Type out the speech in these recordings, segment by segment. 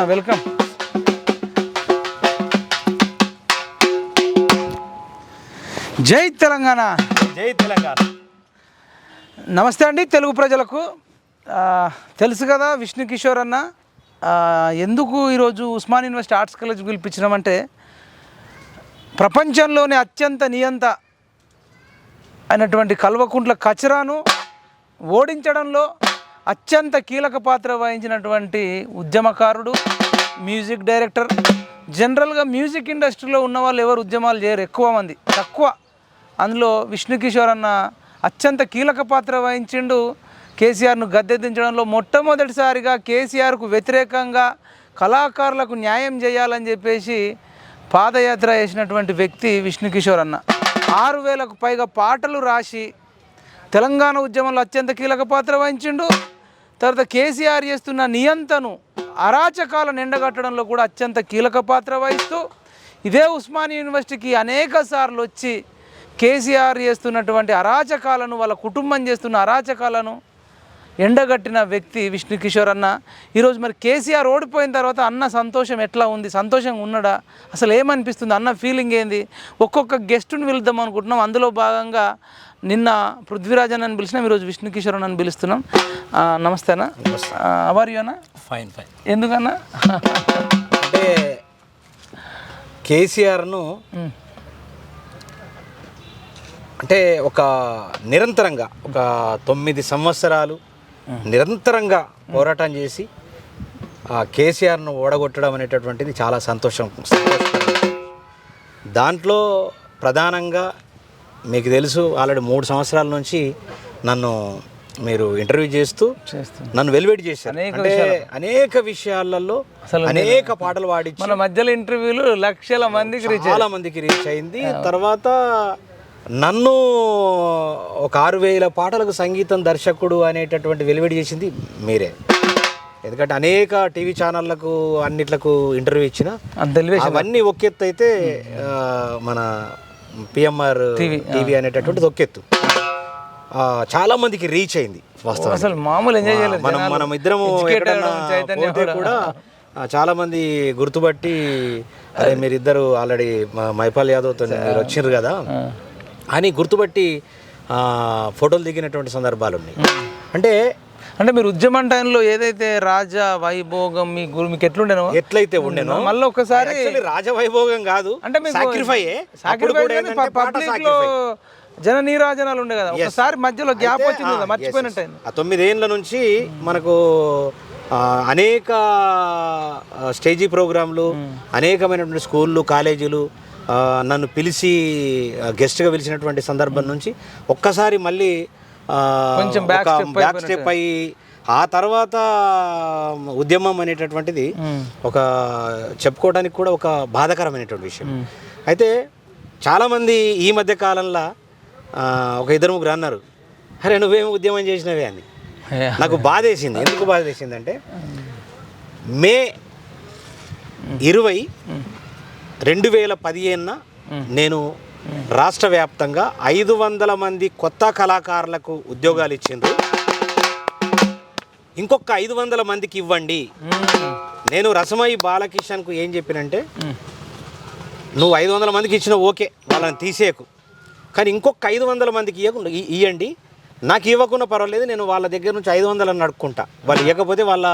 Welcome. జై తెలంగాణ. జై తెలంగాణ. నమస్తే అండి తెలుగు ప్రజలకు. తెలుసు కదా విష్ణు కిషోర్ అన్న ఎందుకు ఈరోజు ఉస్మాన్ యూనివర్సిటీ ఆర్ట్స్ కాలేజ్ పిలిపించినామంటే ప్రపంచంలోనే అత్యంత నియంత అయినటువంటి కల్వకుంట్ల కచరాను ఓడించడంలో అత్యంత కీలక పాత్ర వహించినటువంటి ఉద్యమకారుడు, మ్యూజిక్ డైరెక్టర్. జనరల్గా మ్యూజిక్ ఇండస్ట్రీలో ఉన్న వాళ్ళు ఎవరు ఉద్యమాలు చేయరు, ఎక్కువ మంది, తక్కువ. అందులో విష్ణు కిషోర్ అన్న అత్యంత కీలక పాత్ర వహించిండు. కేసీఆర్ను గద్దెదించడంలో మొట్టమొదటిసారిగా కేసీఆర్కు వ్యతిరేకంగా కళాకారులకు న్యాయం చేయాలని చెప్పేసి పాదయాత్ర చేసినటువంటి వ్యక్తి విష్ణు కిషోర్ అన్న. 6,000కు పైగా పాటలు రాసి తెలంగాణ ఉద్యమంలో అత్యంత కీలక పాత్ర వహించిండు. తర్వాత కేసీఆర్ చేస్తున్న నియంతను అరాచకాలను ఎండగట్టడంలో కూడా అత్యంత కీలక పాత్ర వహిస్తూ ఇదే ఉస్మాన్ యూనివర్సిటీకి అనేక సార్లు వచ్చి కేసీఆర్ చేస్తున్నటువంటి అరాచకాలను, వాళ్ళ కుటుంబం చేస్తున్న అరాచకాలను ఎండగట్టిన వ్యక్తి విష్ణు కిషోర్ అన్న. ఈరోజు మరి కేసీఆర్ ఓడిపోయిన తర్వాత అన్న సంతోషం ఎట్లా ఉంది, సంతోషంగా ఉన్నాడా, అసలు ఏమనిపిస్తుంది, అన్న ఫీలింగ్ ఏంది, ఒక్కొక్క గెస్టుని పిలుద్దాం అనుకుంటున్నాం. అందులో భాగంగా నిన్న పృథ్వీరాజ్ అన్నని పిలిచినాం, ఈరోజు విష్ణు కిషోర్ అన్నని పిలుస్తున్నాం. నమస్తే అన్న. అవర్ యూ అన్న? Fine fine. ఎందుకన్నా అంటే కేసీఆర్ను అంటే ఒక నిరంతరంగా ఒక 9 సంవత్సరాలు నిరంతరంగా పోరాటం చేసి కేసీఆర్ను ఓడగొట్టడం అనేటటువంటిది చాలా సంతోషం. దాంట్లో ప్రధానంగా మీకు తెలుసు, ఆల్రెడీ 3 సంవత్సరాల నుంచి నన్ను మీరు ఇంటర్వ్యూ చేస్తూ నన్ను వెలివేట్ చేశారు. అంటే అనేక విషయాలలో అనేక పాటలు పాడించి మన మధ్యలో ఇంటర్వ్యూలు లక్షల మందికి చాలా మందికి రీచ్ అయింది. తర్వాత నన్ను ఒక 6,000 పాటలకు సంగీతం దర్శకుడు అనేటటువంటి వెలివేడి చేసింది మీరే. ఎందుకంటే అనేక టీవీ ఛానళ్లకు అన్నిట్లకు ఇంటర్వ్యూ ఇచ్చిన అవన్నీ ఒకెత్తు అయితే మన పిఎంఆర్ టీవీ అనేటటువంటిది ఒకెత్తు. చాలా మందికి రీచ్ అయింది. అసలు మామూలు ఎంజాయ్ చేయలేదు. మనం ఇద్దరము పోతే కూడా చాలా మంది గుర్తుపట్టి అరే మీరిద్దరు ఆల్రెడీ మైపాల్ యాదవ్తో మీరు వచ్చిర్రు కదా అని గుర్తుపట్టి ఫోటోలు దిగినటువంటి సందర్భాలు ఉన్నాయి. అంటే మీరు ఉద్యమం టైంలో ఏదైతే రాజా వైభోగం మీకు ఎట్లుండేనో ఎట్లయితే ఉండేనో మళ్ళీ ఒకసారి రాజా వైభోగం కాదు, అంటే పబ్లిక్ లో జన నీరాజనాలు ఉండే కదా, ఒకసారి మధ్యలో గ్యాప్ వచ్చింది కదా, మర్చిపోయినట్టు. 9 ఏళ్ళ నుంచి మనకు అనేక స్టేజీ ప్రోగ్రాంలు, అనేకమైనటువంటి స్కూళ్ళు, కాలేజీలు నన్ను పిలిచి గెస్ట్గా పిలిచినటువంటి సందర్భం నుంచి ఒక్కసారి మళ్ళీ కొంచెం బ్యాక్ స్టెప్ అయ్యి ఆ తర్వాత ఉద్యమం అనేటటువంటిది ఒక చెప్పుకోవడానికి కూడా ఒక బాధాకరమైనటువంటి విషయం. అయితే చాలామంది ఈ మధ్య కాలంలో ఒక 2-3 అన్నారు, అరే నువ్వేమి ఉద్యమం చేసినవే అని. నాకు బాధ వేసింది. ఎందుకు బాధ వేసిందంటే మే 20, 2015 నేను రాష్ట్ర వ్యాప్తంగా 500 మంది కొత్త కళాకారులకు ఉద్యోగాలు ఇచ్చిండ్రు. ఇంకొక 500 మందికి ఇవ్వండి. నేను రసమయి బాలకిషన్కు ఏం చెప్పినంటే, నువ్వు 500 మందికి ఇచ్చిన ఓకే, వాళ్ళని తీసేయకు, కానీ ఇంకొక 500 మందికి ఇవ్వండి. నాకు ఇవ్వకుండా పర్వాలేదు, నేను వాళ్ళ దగ్గర నుంచి 500 అని అడుక్కుంటా. వాళ్ళు ఇవ్వకపోతే వాళ్ళ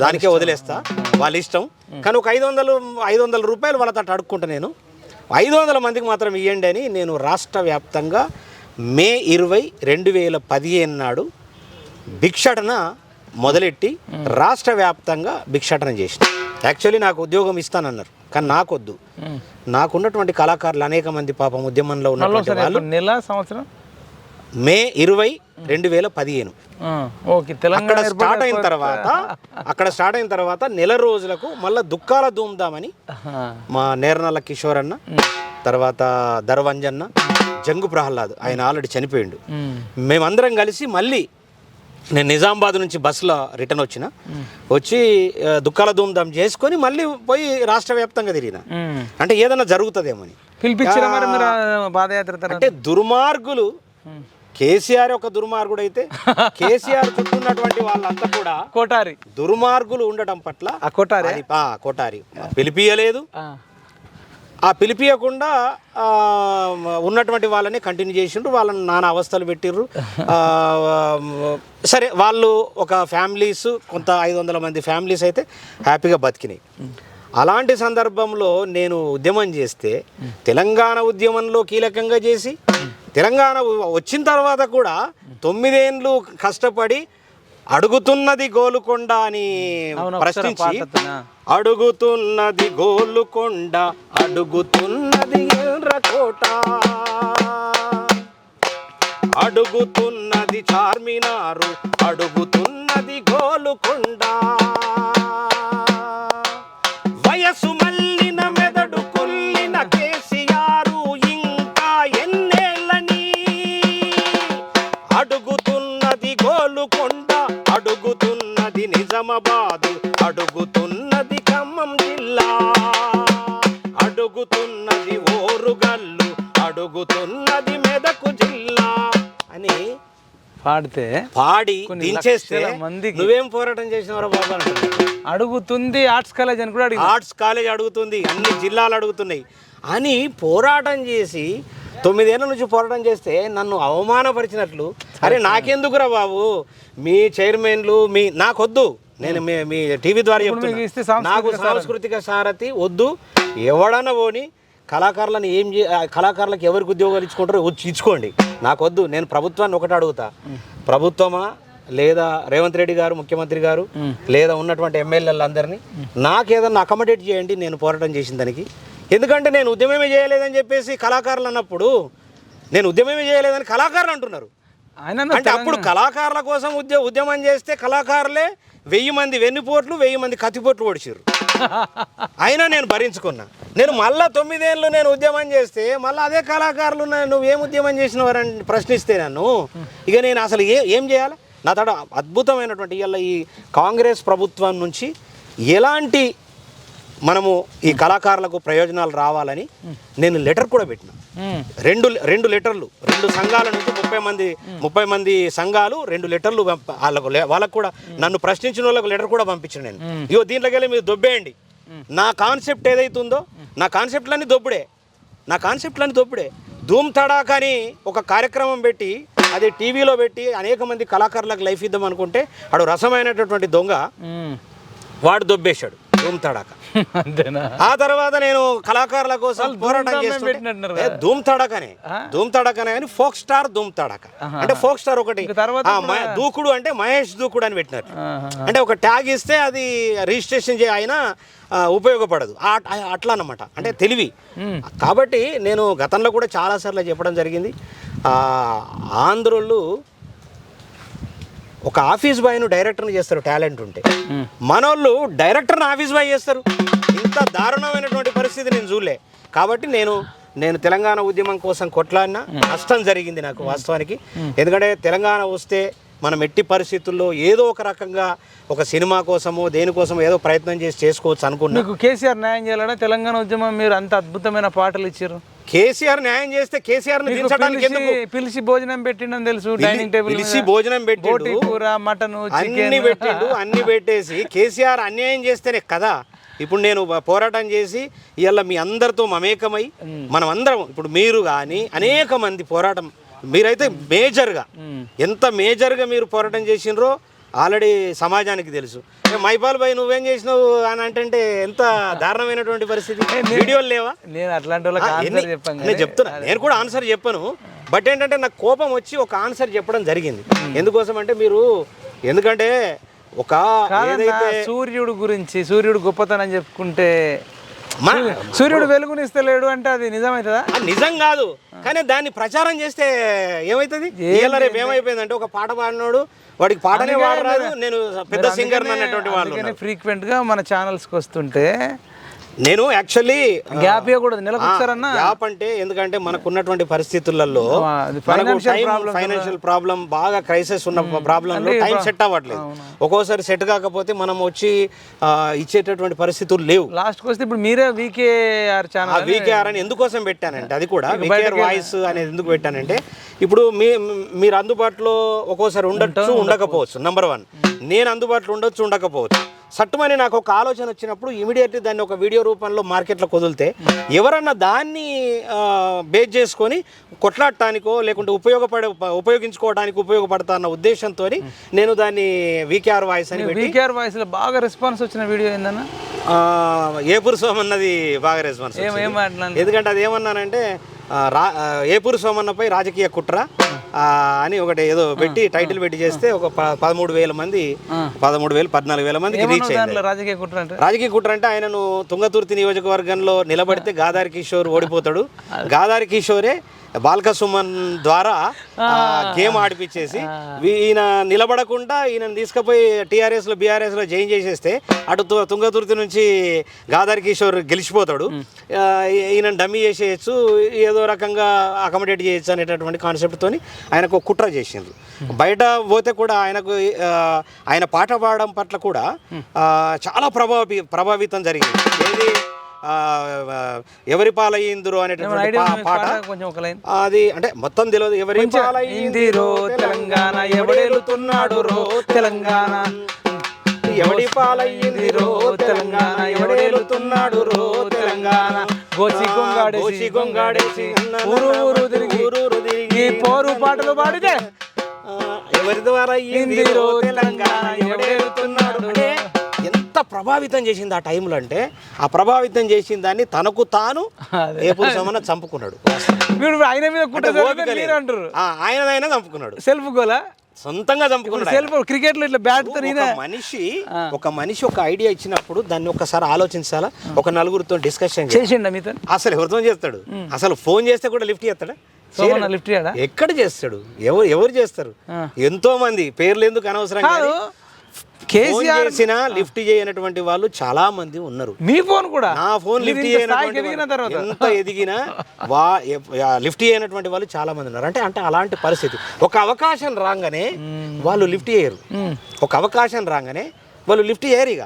దానికే వదిలేస్తా, వాళ్ళ ఇష్టం. కానీ ఒక 500 రూపాయలు వాళ్ళతో అడుక్కుంటా. నేను 500 మందికి మాత్రం ఇవ్వండి అని నేను రాష్ట్ర వ్యాప్తంగా మే 20, 2015 నాడు భిక్షాటన మొదలెట్టి రాష్ట్ర వ్యాప్తంగా భిక్షాటన చేసిన. యాక్చువల్లీ నాకు ఉద్యోగం ఇస్తానన్నారు, కానీ నాకొద్దు. నాకున్నటువంటి కళాకారులు అనేక మంది పాపం ఉద్యమంలో ఉన్నటువంటి వాళ్ళు. నెల సంవత్సరం మే 20, 2015 అక్కడ స్టార్ట్ అయిన తర్వాత నెల రోజులకు మళ్ళీ దుఃఖాల ధూమ్దామని మా నేర్నల్ల కిషోర్ అన్న, తర్వాత దర్వంజన్న, జంగు ప్రహ్లాద్, ఆయన ఆల్రెడీ చనిపోయిండు. మేమందరం కలిసి మళ్ళీ నేను నిజామాబాద్ నుంచి బస్సులో రిటర్న్ వచ్చి దుఃఖాల ధూమ్ధాం చేసుకొని మళ్ళీ పోయి రాష్ట్ర వ్యాప్తంగా తిరిగిన. అంటే ఏదైనా జరుగుతుందేమని అంటే దుర్మార్గులు. కేసీఆర్ ఒక దుర్మార్గుడు అయితే కేసీఆర్ చుట్టూ ఉన్నటువంటి వాళ్ళంతా కూడా కోటారి దుర్మార్గులు ఉండటం పట్ల ఆ కోటారి అది కోటారి పిలిపియలేదు. ఆ పిలిపియకుండా ఉన్నటువంటి వాళ్ళని కంటిన్యూ చేసిండ్రు, వాళ్ళని నానా అవస్థలు పెట్టిర్రు. సరే వాళ్ళు ఒక ఫ్యామిలీస్ కొంత 500 మంది ఫ్యామిలీస్ అయితే హ్యాపీగా బతికినాయి. అలాంటి సందర్భంలో నేను ఉద్యమం చేస్తే తెలంగాణ ఉద్యమంలో కీలకంగా చేసి తెలంగాణ వచ్చిన తర్వాత కూడా 9 ఏళ్ళు కష్టపడి అడుగుతున్నది గోలుకొండ అని ప్రశ్నించి అడుగుతున్నది గోలుకొండ అడుగుతున్నది ఎర్రకోట అడుగుతున్నది చార్మినారు అడుగుతున్నది గోలుకొండ వయసు మల్లిన మెదడు కొల్లిన కేసీఆర్ ఇంకా ఎన్నేళ్ళని అడుగుతున్నది గోలుకొండ అడుగుతున్నది నిజామాబాదు అడుగుతున్నది ఖమ్మం జిల్లా అడుగుతున్నది ఓరుగల్లు అడుగుతున్నది మెదకు జిల్లా అని పాడి దించేస్తే నువ్వేం పోరాటం చేసినవరా బాబా అడుగుతుంది ఆర్ట్స్ కాలేజ్ అని కూడా ఆర్ట్స్ కాలేజ్ అడుగుతుంది, అన్ని జిల్లాలు అడుగుతున్నాయి అని పోరాటం చేసి 9 ఏళ్ళ నుంచి పోరాటం చేస్తే నన్ను అవమానపరిచినట్లు. అరే నాకెందుకురా బాబు, మీ చైర్మన్లు నాకొద్దు, నేను మీ టీవీ ద్వారా చెప్తున్నా, నాకు సాంస్కృతిక సారథి వద్దు. ఎవడన్నా పోని కళాకారులను కళాకారులకు ఎవరికి ఉద్యోగాలు ఇచ్చుకుంటారో ఇచ్చుకోండి, నాకొద్దు. నేను ప్రభుత్వాన్ని ఒకటి అడుగుతా, ప్రభుత్వమా లేదా రేవంత్ రెడ్డి గారు ముఖ్యమంత్రి గారు లేదా ఉన్నటువంటి ఎమ్మెల్యేలందరినీ నాకేదన్నా అకామిడేట్ చేయండి నేను పోరాటం చేసిన దానికి. ఎందుకంటే నేను ఉద్యమమే చేయలేదని చెప్పేసి కళాకారులు అన్నప్పుడు నేను ఉద్యమమే చేయలేదని కళాకారులు అంటున్నారు. అంటే అప్పుడు కళాకారుల కోసం ఉద్యమం చేస్తే కళాకారులే 1000 మంది వెన్నుపోట్లు 1000 మంది కత్తిపోట్లు ఓడిచారు. అయినా నేను భరించుకున్నా. నేను మళ్ళీ 9 ఏళ్ళు నేను ఉద్యమం చేస్తే మళ్ళీ అదే కళాకారులు నువ్వేం ఉద్యమం చేసినవారని ప్రశ్నిస్తే నన్ను ఇక నేను అసలు ఏం చేయాలి? నా తోట అద్భుతమైనటువంటి ఇవాళ ఈ కాంగ్రెస్ ప్రభుత్వం నుంచి ఎలాంటి మనము ఈ కళాకారులకు ప్రయోజనాలు రావాలని నేను లెటర్ కూడా పెట్టిన. రెండు లెటర్లు 2 సంఘాల నుంచి 30 మంది సంఘాలు 2 లెటర్లు వాళ్ళకు కూడా నన్ను ప్రశ్నించిన వాళ్ళకు లెటర్ కూడా పంపించిన నేను. ఇగో దీంట్లోకి వెళ్ళి మీరు దొబ్బేయండి, నా కాన్సెప్ట్ ఏదైతుందో నా కాన్సెప్ట్లన్నీ దొబ్బుడే. ధూమ్ తడాక్ అని ఒక కార్యక్రమం పెట్టి అది టీవీలో పెట్టి అనేక మంది కళాకారులకు లైఫ్ ఇద్దాం అనుకుంటే వాడు రసమైనటువంటి దొంగ వాడు దొబ్బేశాడు ధూమ్ తడాక. ఆ తర్వాత నేను కళాకారుల కోసం పోరాటం చేస్తుంటే ధూమ్ తడాక్ అనే కానీ ఫోక్ స్టార్ ధూమ్ తడాక అంటే ఫోక్ స్టార్ ఒకటి దూకుడు అంటే మహేష్ దూకుడు అని పెట్టినారు. అంటే ఒక ట్యాగ్ ఇస్తే అది రిజిస్ట్రేషన్ అయినా ఉపయోగపడదు అట్లా అన్నమాట. అంటే తెలివి. కాబట్టి నేను గతంలో కూడా చాలాసార్లు చెప్పడం జరిగింది, ఆంధ్రోళ్ళు ఒక ఆఫీస్ బాయ్ను డైరెక్టర్ని చేస్తారు టాలెంట్ ఉంటే, మనోళ్ళు డైరెక్టర్ని ఆఫీస్ బాయ్ చేస్తారు. ఇంత దారుణమైనటువంటి పరిస్థితి నేను చూడలే. కాబట్టి నేను తెలంగాణ ఉద్యమం కోసం కొట్లాడినా నష్టం జరిగింది నాకు వాస్తవానికి. ఎందుకంటే తెలంగాణ వస్తే మనం ఎట్టి పరిస్థితుల్లో ఏదో ఒక రకంగా ఒక సినిమా కోసమో దేనికోసమో ఏదో ప్రయత్నం చేసుకోవచ్చు అనుకున్నా. మీకు కేసీఆర్ న్యాయం చేయాలన్నా తెలంగాణ ఉద్యమం మీరు అంత అద్భుతమైన పాటలు ఇచ్చారు. కేసీఆర్ న్యాయం చేస్తే కేసీఆర్ పిలిచి భోజనం పెట్టిండని తెలుసు, డైనింగ్ టేబుల్ పిలిచి భోజనం పెట్టిండు, మటన్ అన్ని పెట్టేసి కేసీఆర్ అన్యాయం చేస్తేనే కదా ఇప్పుడు నేను పోరాటం చేసి ఇవాళ మీ అందరితో మమేకమై మనం అందరం ఇప్పుడు మీరు కానీ అనేక మంది పోరాటం మీరైతే ఎంత మేజర్గా మీరు పోరాటం చేసినరో ఆల్రెడీ సమాజానికి తెలుసు. మైపాల్ భాయ్ నువ్వేం చేసినావు అని అంటే ఎంత దారుణమైనటువంటి పరిస్థితి. వీడియోలు లేవా? నేను అట్లాంటి నేను చెప్తున్నా, నేను కూడా ఆన్సర్ చెప్పను. బట్ ఏంటంటే నాకు కోపం వచ్చి ఒక ఆన్సర్ చెప్పడం జరిగింది. ఎందుకోసం అంటే ఎందుకంటే ఒక ఏదైతే సూర్యుడు గొప్పతనం చెప్పుకుంటే సూర్యుడు వెలుగునిస్తలేడు అంటే అది నిజమవుతుందా? నిజం కాదు, కానీ దాన్ని ప్రచారం చేస్తే ఏమవుతుంది? రేపు ఏమైపోయిందంటే ఒక పాట పాడినోడు వాడికి పాటనే పాడరాదు, నేను పెద్ద సింగర్ అన్నటువంటి వాళ్ళు ఫ్రీక్వెంట్గా మన ఛానల్స్కి వస్తుంటే నేను యాక్చువల్లీ గ్యాప్ ఇవ్వకూడదు, నెలకు ఒకసారన్నా. గ్యాప్ అంటే ఎందుకంటే మనకు ఉన్నటువంటి పరిస్థితులలో ఫైనాన్షియల్ ప్రాబ్లం, బాగా క్రైసిస్ ఉన్న ప్రాబ్లంలో టైం సెట్ అవ్వట్లేదు. ఒక్కోసారి సెట్ కాకపోతే మనం వచ్చి ఇచ్చేటటువంటి పరిస్థితులు లేవు. లాస్ట్కి వస్తే ఇప్పుడు మీరే వీకేఆర్ ఛానల్, వీకేఆర్ అని ఎందుకోసం పెట్టానంటే, అది కూడా వీకేఆర్ వాయిస్ అనేది ఎందుకు పెట్టానంటే, ఇప్పుడు మీరు అందుబాటులో ఒక్కోసారి ఉండొచ్చు, ఉండకపోవచ్చు. నెంబర్ 1, నేను అందుబాటులో ఉండొచ్చు, ఉండకపోవచ్చు. సట్టుమని నాకు ఒక ఆలోచన వచ్చినప్పుడు ఇమీడియట్లీ దాన్ని ఒక వీడియో రూపంలో మార్కెట్లో కుదిలితే ఎవరన్నా దాన్ని బేస్ చేసుకొని కొట్లాడటానికో లేకుంటే ఉపయోగించుకోవడానికి ఉపయోగపడతా అన్న ఉద్దేశంతో నేను దాన్ని వీకేఆర్ వాయిస్ అని పెట్టి. వీకేఆర్ వాయిస్లో బాగా రెస్పాన్స్ వచ్చిన వీడియో ఏందన్నా? ఏపూరు సోమన్నది బాగా రెస్పాన్స్. ఎందుకంటే అది ఏమన్నానంటే, ఏపూరు సోమన్నపై రాజకీయ కుట్ర అని ఒకటి ఏదో పెట్టి టైటిల్ పెట్టి చేస్తే ఒక 13,000 మంది, 13,000 14,000 మందికి రీచ్ అయింది. రాజకీయ కుట్ర అంటే ఆయనను తుంగతుర్తి నియోజకవర్గంలో నిలబడితే గాదారి కిషోర్ ఓడిపోతాడు, గాదారి కిషోరే బాల్క సుమన్ ద్వారా గేమ్ ఆడిపించేసి ఈయన నిలబడకుండా ఈయన తీసుకుపోయి టీఆర్ఎస్లో బీఆర్ఎస్లో జాయిన్ చేసేస్తే అటు తుంగతుర్తి నుంచి గాదారి కిషోర్ గెలిచిపోతాడు, ఈయన డమ్మీ చేసేయచ్చు, ఏదో రకంగా అకామిడేట్ చేయొచ్చు అనేటటువంటి కాన్సెప్ట్తో ఆయనకు కుట్ర చేసిండ్రు. బయట పోతే కూడా ఆయన పాట పాడడం పట్ల కూడా చాలా ప్రభావితం జరిగింది. ఏది ఎవరి పాలయ్యిందిరో అనేటటువంటి పాట, అది అంటే మొత్తం తెలియదు. ఎవరి పాలయ్యిందిరో తెలంగాణ, ఎవడేలుతున్నాడు రో తెలంగాణ, ఎవడి పాలయ్యిందిరో తెలంగాణ, ఎవడేలుతున్నాడు రో తెలంగాణ, గోసి గొంగాడేసి ఊరు ఊరు తిరిగి పోరు పాటలు పాడితే ఎవరి ద్వారా అయ్యిందిరో తెలంగాణ, ఎవడేలుతున్నాడు. ఎంత ప్రభావితం చేసింది ఆ టైంలో అంటే, ఆ ప్రభావితం చేసిన దాన్ని తనకు తాను ఏపూరు సోమన్న చంపుకున్నాడు. ఆయన చంపుకున్నాడు, సెల్ఫ్ గోలా సొంతంగా చంపుకున్నాడు. సెల్ఫ్ క్రికెట్ లో ఇట్లా బ్యాట్ తో ఒక మనిషి ఒక ఐడియా ఇచ్చినప్పుడు దాన్ని ఒకసారి ఆలోచించాలా, ఒక నలుగురితో డిస్కషన్ చేసిండ మీతో. అసలు ఎవరితో చేస్తాడు? అసలు ఫోన్ చేస్తే కూడా లిఫ్ట్ చేస్తాడా? లిఫ్ట్ ఎక్కడ చేస్తాడు? ఎవరు చేస్తారు? ఎంతో మంది పేర్లు ఎందుకు అనవసరంగా కేసీఆర్ లిఫ్ట్ చేయనటువంటి వాళ్ళు చాలా మంది ఉన్నారు. మీ ఫోన్ కూడా, నా ఫోన్ లిఫ్ట్ చేయనటువంటి ఎంత ఎదిగినా లిఫ్ట్ చేయనటువంటి వాళ్ళు చాలా మంది ఉన్నారు. అంటే అలాంటి పరిస్థితి. ఒక అవకాశం రాగానే వాళ్ళు లిఫ్ట్ చేయరు, ఒక అవకాశం రాగానే వాళ్ళు లిఫ్ట్ చేయరు. ఇక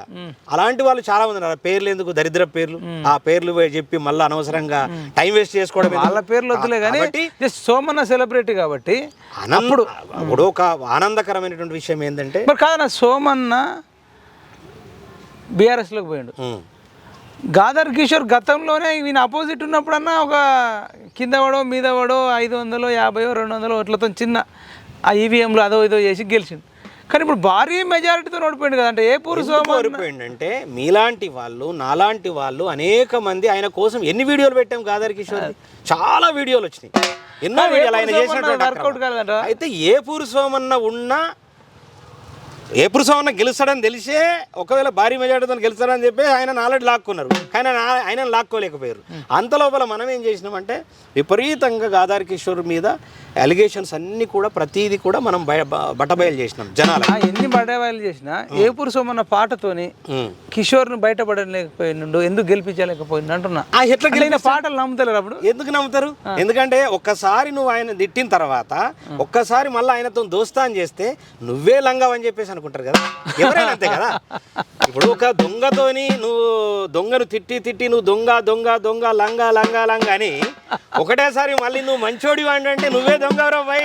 అలాంటి వాళ్ళు చాలా మంది ఉన్నారు. పేర్లు ఎందుకు, దరిద్ర పేర్లు, ఆ పేర్లు చెప్పి మళ్ళీ అనవసరంగా టైం వేస్ట్ చేసుకోవడం. వాళ్ళ పేర్లు వద్దులే కానీ సోమన్న సెలబ్రిటీ కాబట్టి ఇప్పుడు ఒక ఆనందకరమైనటువంటి విషయం ఏంటంటే, కాదన్న సోమన్న బీఆర్ఎస్లోకి పోయాడు. గాదర్ కిషోర్ గతంలోనే ఈయన అపోజిట్ ఉన్నప్పుడన్నా ఒక కింద పడో మీద పడో 500, 50, 200 ఓట్లతో చిన్న ఆ ఈవీఎంలో అదో ఇదో చేసి గెలిచింది. కానీ ఇప్పుడు భారీ మెజారిటీతో ఓడిపోయింది కదంటే ఏపూరు సోమన్న. ఓడిపోయిందంటే మీలాంటి వాళ్ళు, నాలాంటి వాళ్ళు అనేక మంది ఆయన కోసం ఎన్ని వీడియోలు పెట్టాం గాదర్ కిషోర్, చాలా వీడియోలు వచ్చినాయి, ఎన్నో వీడియోలు ఆయన చేసినటువంటి. అయితే ఏపూరు సోమన్న ఏపూరు సోమన్న గెలుస్తాడని తెలిసే, ఒకవేళ భారీ మెజార్టీతో గెలుస్తాడని చెప్పి ఆయన నాలెడ్జ్ లాక్కున్నారు, కానీ ఆయన లాక్కోలేకపోయారు. అంతలోపల మనం ఏం చేసినామంటే విపరీతంగా గాదారి కిషోర్ మీద అలిగేషన్స్ అన్ని కూడా ప్రతిదీ కూడా మనం బట్టబయలు చేసినాం. జనాలు ఎన్ని బట్టబయలు చేసినా ఏపూరు సోమన్న పాటతోని కిషోర్ను బయటపడలేకపోయిండు, ఎందుకు గెలిపించలేకపోయింది అంటున్నా. ఎట్లా గెలిచిన పాటలు నమ్ముతలేరు అప్పుడు? ఎందుకు నమ్ముతారు? ఎందుకంటే ఒక్కసారి నువ్వు ఆయన తిట్టిన తర్వాత ఒక్కసారి మళ్ళీ ఆయనతో దోస్తాన్ చేస్తే నువ్వే లంగావు అని చెప్పేసి అనుకుంటారు కదా, ఎవరైనా అంతే కదా. ఇప్పుడు ఒక దొంగతోని నువ్వు దొంగను తిట్టి నువ్వు దొంగ దొంగ దొంగ లంగా లంగా లంగా అని ఒకటేసారి మళ్ళీ నువ్వు మంచోడి వాడి అంటే నువ్వే దొంగ బై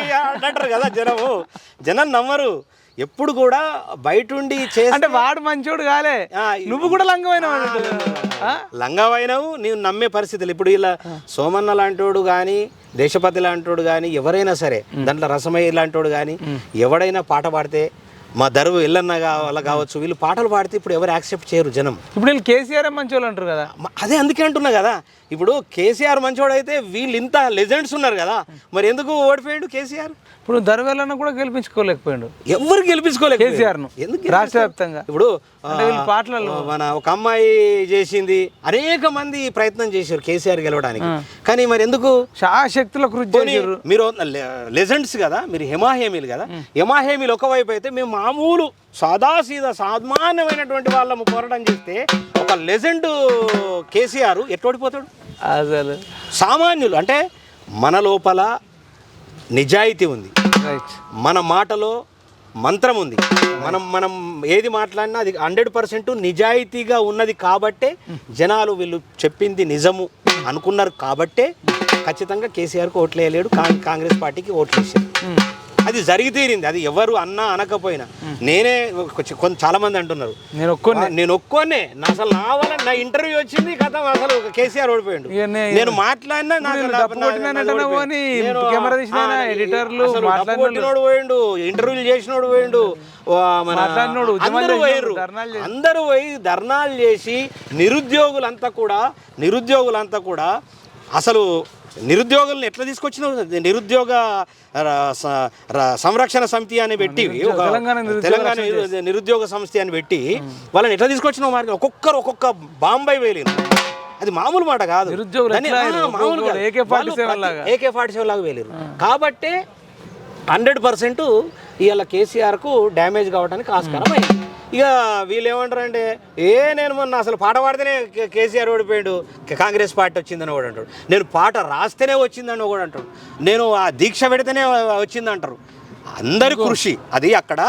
అంటారు కదా జనం నమ్మరు. ఎప్పుడు కూడా బయటుండి అంటే వాడు మంచోడు కాలే, నువ్వు కూడా లంగవైనవు నీవు నమ్మే పరిస్థితులు. ఇప్పుడు ఇలా సోమన్న లాంటోడు కానీ, దేశపతి లాంటోడు కానీ, ఎవరైనా సరే దాంట్లో రసమయ్య లాంటోడు కానీ ఎవడైనా పాట పాడితే, మా దరువు ఎల్లన్న వాళ్ళ కావచ్చు, వీళ్ళు పాటలు పాడితే ఇప్పుడు ఎవరు యాక్సెప్ట్ చేయరు జనం. ఇప్పుడు వీళ్ళు కేసీఆర్ మంచోళ్ళు అంటారు కదా, అదే అందుకే అంటున్నా కదా. ఇప్పుడు కేసీఆర్ మంచోడు అయితే వీళ్ళు ఇంత లెజెండ్స్ ఉన్నారు కదా, మరి ఎందుకు ఓడిపోయాడు కేసీఆర్? ఇప్పుడు దరువెల్లన్న కూడా గెలిపించుకోలేకపోయాడు, ఎవరు గెలిపించుకోలేదు కేసీఆర్ను రాష్ట్ర వ్యాప్తంగా. ఇప్పుడు పాటలలో మన ఒక అమ్మాయి చేసింది, అనేక మంది ప్రయత్నం చేశారు కేసీఆర్ గెలవడానికి, కానీ మరి ఎందుకు శాశక్తుల కృషి. మీరు లెజెండ్స్ కదా, మీరు హెమాహేమీలు కదా, హెమాహేమీలు ఒకవైపు అయితే మేము మామూలు సాదాసీదా సామాన్యమైనటువంటి వాళ్ళము పోరాటం చేస్తే ఒక లెజెండ్ కేసీఆర్ ఎట్టోడిపోతాడు? అసలు సామాన్యులు అంటే మన లోపల నిజాయితీ ఉంది, రైట్. మన మాటలో మంత్రం ఉంది, మనం ఏది మాట్లాడినా అది 100% నిజాయితీగా ఉన్నది కాబట్టే జనాలు వీళ్ళు చెప్పింది నిజము అనుకున్నారు కాబట్టే ఖచ్చితంగా కేసీఆర్కి ఓట్లు వేయలేడు, కాంగ్రెస్ పార్టీకి ఓట్లు వేసారు. అది జరిగి తీరింది. అది ఎవరు అన్నా అనకపోయినా నేనే చాలా మంది అంటున్నారు నేను ఒక్కోనే అసలు నా వల్ల నా ఇంటర్వ్యూ వచ్చింది కదా అసలు కేసీఆర్ ఓడిపోయాడు, నేను మాట్లాడినా పోయిండు, ఇంటర్వ్యూలు చేసినోడు పోయిండు, అందరూ పోయి ధర్నాలు చేసి నిరుద్యోగులంతా కూడా అసలు నిరుద్యోగులను ఎట్లా తీసుకొచ్చినావు? నిరుద్యోగ సంరక్షణ సమితి అని పెట్టి తెలంగాణ నిరుద్యోగ సంస్థ అని పెట్టి వాళ్ళని ఎట్లా తీసుకొచ్చినావు? మరి ఒక్కొక్క బాంబై వేయలేదు. అది మామూలు మాట కాదు, AK-47 లాగా వేయలేరు. కాబట్టే 100% ఇవాళ కేసీఆర్కు డ్యామేజ్ కావడానికి ఆస్కారం అయింది. ఇక వీళ్ళు ఏమంటారంటే నేను మొన్న అసలు పాట పాడితేనే కేసీఆర్ ఓడిపోయాడు, కాంగ్రెస్ పార్టీ వచ్చిందని కూడా అంటాడు, నేను పాట రాస్తేనే వచ్చిందని కూడా అంటాడు, నేను ఆ దీక్ష పెడితేనే వచ్చిందంటారు. అందరి కృషి అది, అక్కడ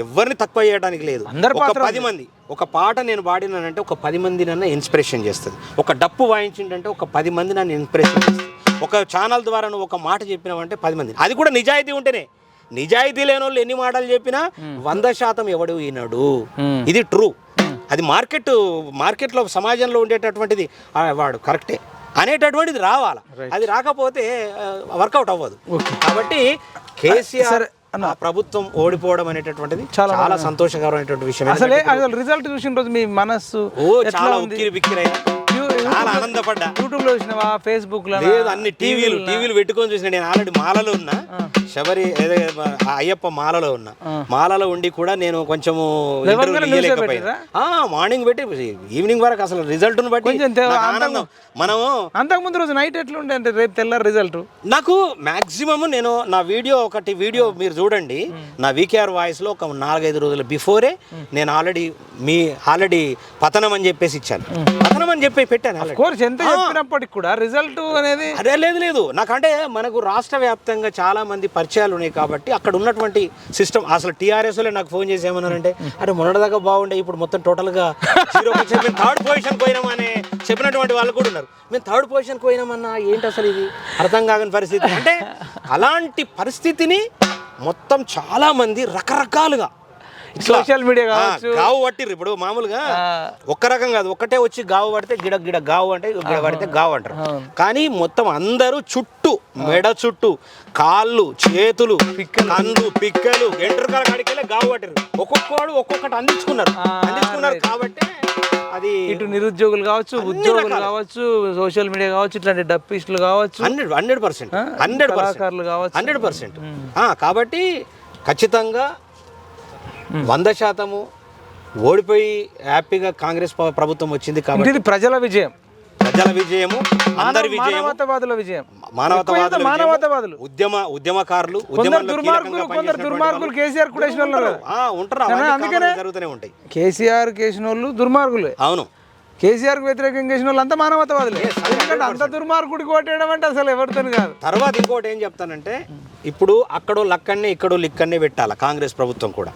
ఎవరిని తక్కువ చేయడానికి లేదు. ఒక 10 మంది ఒక పాట నేను పాడినానంటే ఒక 10 మంది నన్ను ఇన్స్పిరేషన్ చేస్తుంది, ఒక డప్పు వాయించిందంటే ఒక 10 మంది నన్ను ఇన్స్పిరేషన్ చేస్తుంది, ఒక ఛానల్ ద్వారా నువ్వు ఒక మాట చెప్పినావంటే 10 మంది, అది కూడా నిజాయితీ ఉంటేనే. నిజాయితీ లేని వాళ్ళు ఎన్ని మాటలు చెప్పినా 100% ఎవడు వినడు. ఇది ట్రూ. అది మార్కెట్లో సమాజంలో ఉండేటటువంటిది వాడు కరెక్టే అనేటటువంటిది రావాలి. అది రాకపోతే వర్కౌట్ అవ్వదు. కాబట్టి కేసీఆర్ ప్రభుత్వం ఓడిపోవడం అనేటటువంటిది చాలా సంతోషకరమైనటువంటి విషయం. అసలు రిజల్ట్ చూసిన రోజు మీ మనస్సు చాలా ఉక్కిరి బిక్కిరి చాలా ఆనందపడ్డా. యూట్యూబ్ లో చూసినావా, ఫేస్బుక్ లో? లేదు, అన్ని టీవీలు పెట్టుకొని చూసిన. నేను ఆల్రెడీ మాలలో ఉన్నా, శబరి అయ్యప్ప మాలలో ఉన్నా. మాలలో ఉండి కూడా నేను కొంచెము మార్నింగ్ పెట్టి ఈవినింగ్ వరకు అసలు రిజల్ట్ ను బట్టి ఆనందం. మనము అంతకుముందు రోజు నైట్ ఎట్లుండే అంటే రేపు తెల్లారి రిజల్ట్ నాకు మాక్సిమం నేను నా వీడియో మీరు చూడండి, నా VKR వాయిస్ లో ఒక 4-5 రోజుల బిఫోరే నేను ఆల్రెడీ పతనం అని చెప్పేసి ఇచ్చాను. పతనం అని చెప్పి పెట్టాను. ఎంత చెప్పినప్పటికి కూడా రిజల్ట్ అనేది అదే లేదు. నాకంటే మనకు రాష్ట్ర వ్యాప్తంగా చాలా మంది పరిచయాలు ఉన్నాయి కాబట్టి అక్కడ ఉన్నటువంటి సిస్టమ్ అసలు TRS నాకు ఫోన్ చేసి ఏమన్నారంటే, అరే మొన్నటిదాకా బాగుండే, ఇప్పుడు మొత్తం టోటల్గా 0 మేము 3rd పొజిషన్ పోయినామని చెప్పినటువంటి వాళ్ళు కూడా ఉన్నారు. మేము 3rd పొజిషన్ పోయినామన్నా ఏంటి అసలు ఇది అర్థం కాని పరిస్థితి. అంటే అలాంటి పరిస్థితిని మొత్తం చాలా మంది రకరకాలుగా సోషల్ మీడియా గావు పట్టిర్రు. ఇప్పుడు మామూలుగా ఒక్క రకం కాదు, ఒక్కటే వచ్చి గావు పడితే గిడ గావు అంటే గిడ పడితే గావు అంటారు. కానీ మొత్తం అందరూ చుట్టూ మెడ చుట్టూ కాళ్ళు చేతులు కళ్ళు పిక్కలు ఎంట్రుకల కాడికెళ్ళి గావు పట్టిరు. ఒక్కొక్కడు ఒక్కొక్కటి అందించుకున్నారు. కాబట్టి అది ఇటు నిరుద్యోగులు కావచ్చు, ఉద్యోగులు కావచ్చు, సోషల్ మీడియా కావచ్చు, ఇట్లాంటి డప్పిస్టులు కావచ్చు, 100% కాబట్టి ఖచ్చితంగా 100% ఓడిపోయి హ్యాపీగా కాంగ్రెస్ ప్రభుత్వం వచ్చింది. కాబట్టి ఇది ప్రజల విజయము, అందరి విజయం, మానవతావాదులు, ఉద్యమకారులు, దుర్మార్గులు కేసీఆర్ కూడా ఉంటారు. జరుగుతూనే ఉంటాయి. కేసీఆర్ కేసిన వాళ్ళు దుర్మార్గులే. అవును, కేసీఆర్ వ్యతిరేకంగా చేసిన వాళ్ళు అంతా మానవతావాదులే. ఎందుకంటే అంత దుర్మార్గుడి కోటేయడం అంటే అసలు ఎవరితో కాదు. తర్వాత ఇంకోటి ఏం చెప్తానంటే, ఇప్పుడు అక్కడో లక్కన్నే ఇక్కడో లిక్కన్నే పెట్టాలి కాంగ్రెస్ ప్రభుత్వం కూడా.